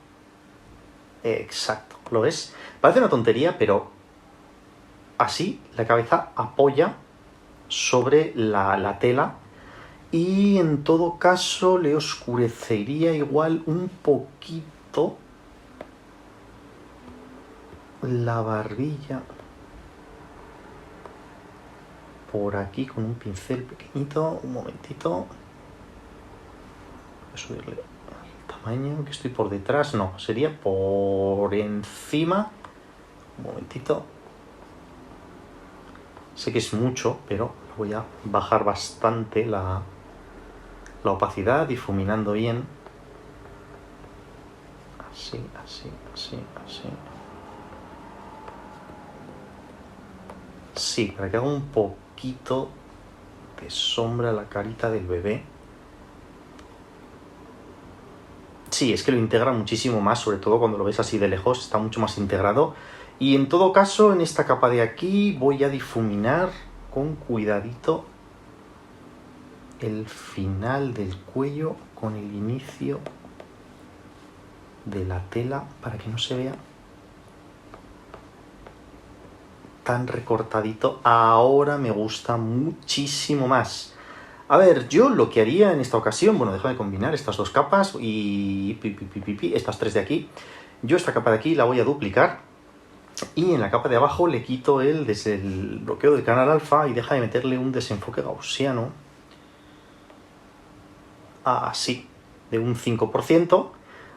S1: Exacto, ¿lo ves? Parece una tontería, pero así la cabeza apoya sobre la tela, y en todo caso le oscurecería igual un poquito la barbilla por aquí con un pincel pequeñito. Un momentito, voy a subirle el tamaño, que estoy por detrás, no, sería por encima. Un momentito, sé que es mucho, pero voy a bajar bastante la opacidad, difuminando bien. Así. Sí, para que haga un poquito de sombra a la carita del bebé. Sí, es que lo integra muchísimo más, sobre todo cuando lo ves así de lejos, está mucho más integrado. Y en todo caso, en esta capa de aquí voy a difuminar con cuidadito el final del cuello con el inicio de la tela, para que no se vea tan recortadito. Ahora me gusta muchísimo más. A ver, yo lo que haría en esta ocasión, bueno, déjame combinar estas dos capas y estas tres de aquí. Yo esta capa de aquí la voy a duplicar, y en la capa de abajo le quito desde el bloqueo del canal alfa, y deja de meterle un desenfoque gaussiano, así, de un 5%,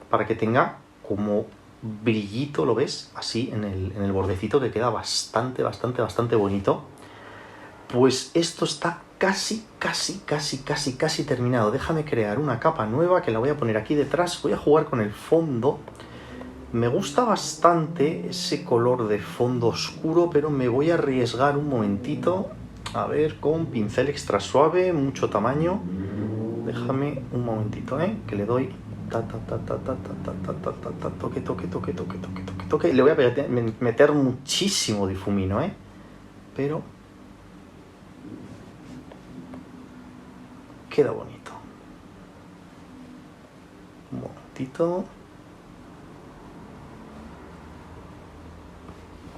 S1: para que tenga como brillito, ¿lo ves? Así en el bordecito, que queda bastante bonito. Pues esto está casi terminado. Déjame crear una capa nueva que la voy a poner aquí detrás. Voy a jugar con el fondo. Me gusta bastante ese color de fondo oscuro, pero me voy a arriesgar un momentito. A ver, con pincel extra suave, mucho tamaño. Déjame un momentito, que le doy toque. Le voy a meter muchísimo difumino, pero queda bonito. Un momentito.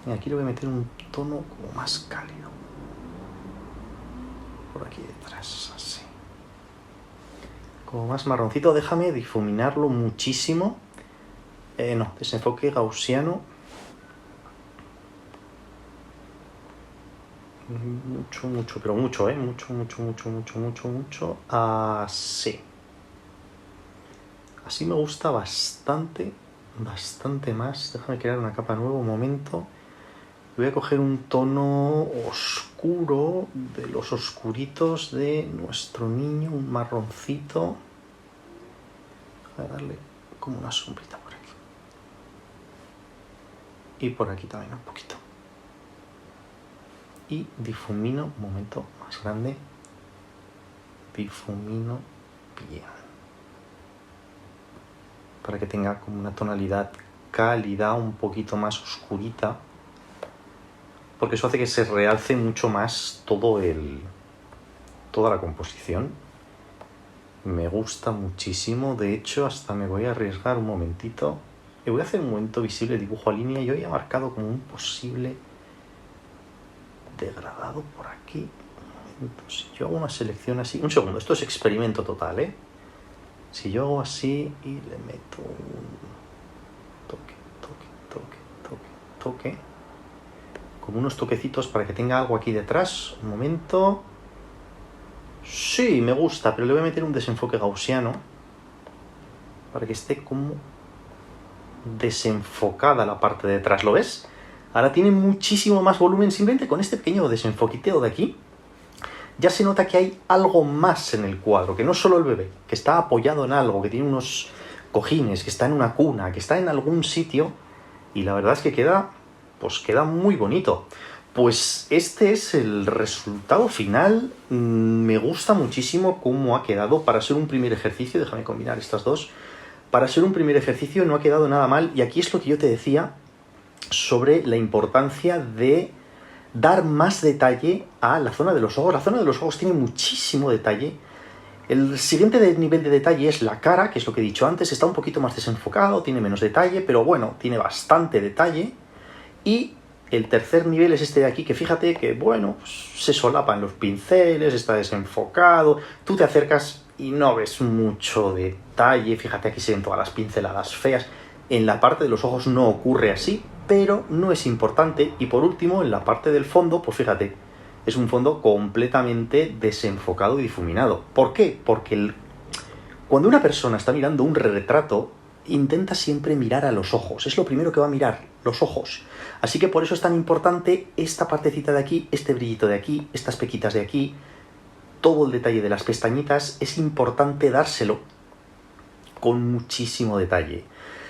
S1: Y aquí le voy a meter un tono como más cálido. Por aquí detrás, así. Como más marroncito. Déjame difuminarlo muchísimo. No, desenfoque gaussiano. Mucho, pero mucho, mucho. Así. Así me gusta bastante más. Déjame crear una capa nueva, un momento. Voy a coger un tono oscuro, de los oscuritos de nuestro niño, un marroncito. Voy a darle como una sombrita por aquí. Y por aquí también un poquito. Y difumino, un momento más grande. Difumino bien, para que tenga como una tonalidad cálida, un poquito más oscurita, porque eso hace que se realce mucho más toda la composición. Me gusta muchísimo, de hecho hasta me voy a arriesgar un momentito. Le voy a hacer un momento visible dibujo a línea y hoy he marcado como un posible degradado por aquí. Un momento, si yo hago una selección así, un segundo, esto es experimento total, ¿eh? Si yo hago así y le meto un toque, como unos toquecitos para que tenga algo aquí detrás, un momento. Sí, me gusta, pero le voy a meter un desenfoque gaussiano para que esté como desenfocada la parte de detrás, ¿lo ves? Ahora tiene muchísimo más volumen simplemente con este pequeño desenfoquiteo de aquí. Ya se nota que hay algo más en el cuadro, que no es solo el bebé, que está apoyado en algo, que tiene unos cojines, que está en una cuna, que está en algún sitio, y la verdad es que queda muy bonito. Pues este es el resultado final. Me gusta muchísimo cómo ha quedado para ser un primer ejercicio. Déjame combinar estas dos. Para ser un primer ejercicio no ha quedado nada mal. Y aquí es lo que yo te decía sobre la importancia de dar más detalle a la zona de los ojos. La zona de los ojos tiene muchísimo detalle. El siguiente nivel de detalle es la cara, que es lo que he dicho antes. Está un poquito más desenfocado, tiene menos detalle, pero bueno, tiene bastante detalle. Y el tercer nivel es este de aquí, que fíjate que, bueno, pues se solapan los pinceles, está desenfocado, tú te acercas y no ves mucho detalle, fíjate aquí se ven todas las pinceladas feas. En la parte de los ojos no ocurre así, pero no es importante. Y por último, en la parte del fondo, pues fíjate, es un fondo completamente desenfocado y difuminado. ¿Por qué? Porque cuando una persona está mirando un retrato, intenta siempre mirar a los ojos. Es lo primero que va a mirar, los ojos. Así que por eso es tan importante esta partecita de aquí, este brillito de aquí, estas pequitas de aquí, todo el detalle de las pestañitas. Es importante dárselo con muchísimo detalle.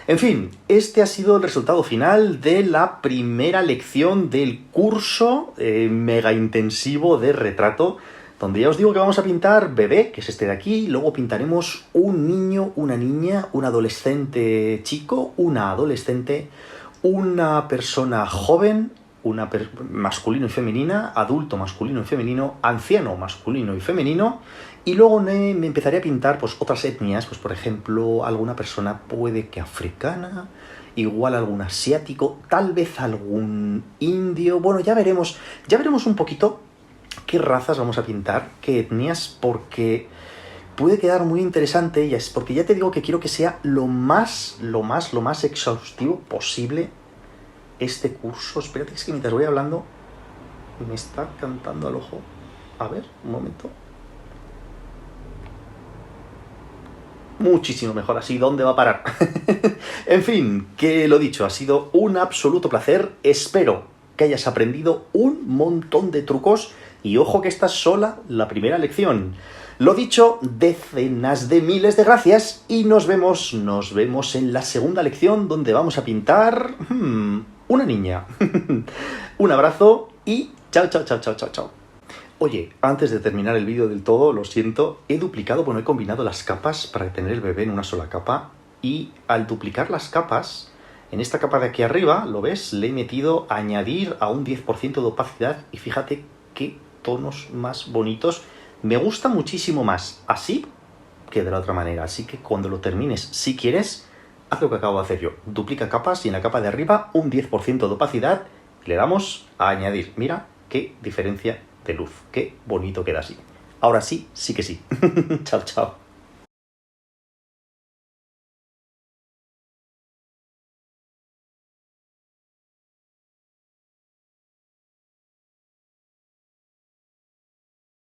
S1: En fin, este ha sido el resultado final de la primera lección del curso mega intensivo de retrato, donde ya os digo que vamos a pintar bebé, que es este de aquí, luego pintaremos un niño, una niña, un adolescente chico, una adolescente, una persona joven, masculino y femenina, adulto masculino y femenino, anciano masculino y femenino, y luego me empezaré a pintar pues otras etnias, pues por ejemplo, alguna persona puede que africana, igual algún asiático, tal vez algún indio. Bueno, ya veremos un poquito qué razas vamos a pintar, qué etnias, porque puede quedar muy interesante, y es porque ya te digo que quiero que sea lo más exhaustivo posible este curso. Espérate, es que mientras voy hablando me está cantando al ojo. A ver, un momento. Muchísimo mejor así, ¿dónde va a parar? En fin, que lo dicho, ha sido un absoluto placer. Espero que hayas aprendido un montón de trucos y ojo que esta es sola la primera lección. Lo dicho, decenas de miles de gracias y nos vemos en la segunda lección donde vamos a pintar una niña. Un abrazo y chao, chao, chao, chao, chao, chao. Oye, antes de terminar el vídeo del todo, lo siento, he combinado las capas para tener el bebé en una sola capa, y al duplicar las capas, en esta capa de aquí arriba, ¿lo ves? Le he metido añadir a un 10% de opacidad y fíjate qué tonos más bonitos. Me gusta muchísimo más así que de la otra manera, así que cuando lo termines, si quieres, haz lo que acabo de hacer yo. Duplica capas y en la capa de arriba un 10% de opacidad y le damos a añadir. Mira qué diferencia de luz, qué bonito queda así. Ahora sí, sí que sí. Chao, chao.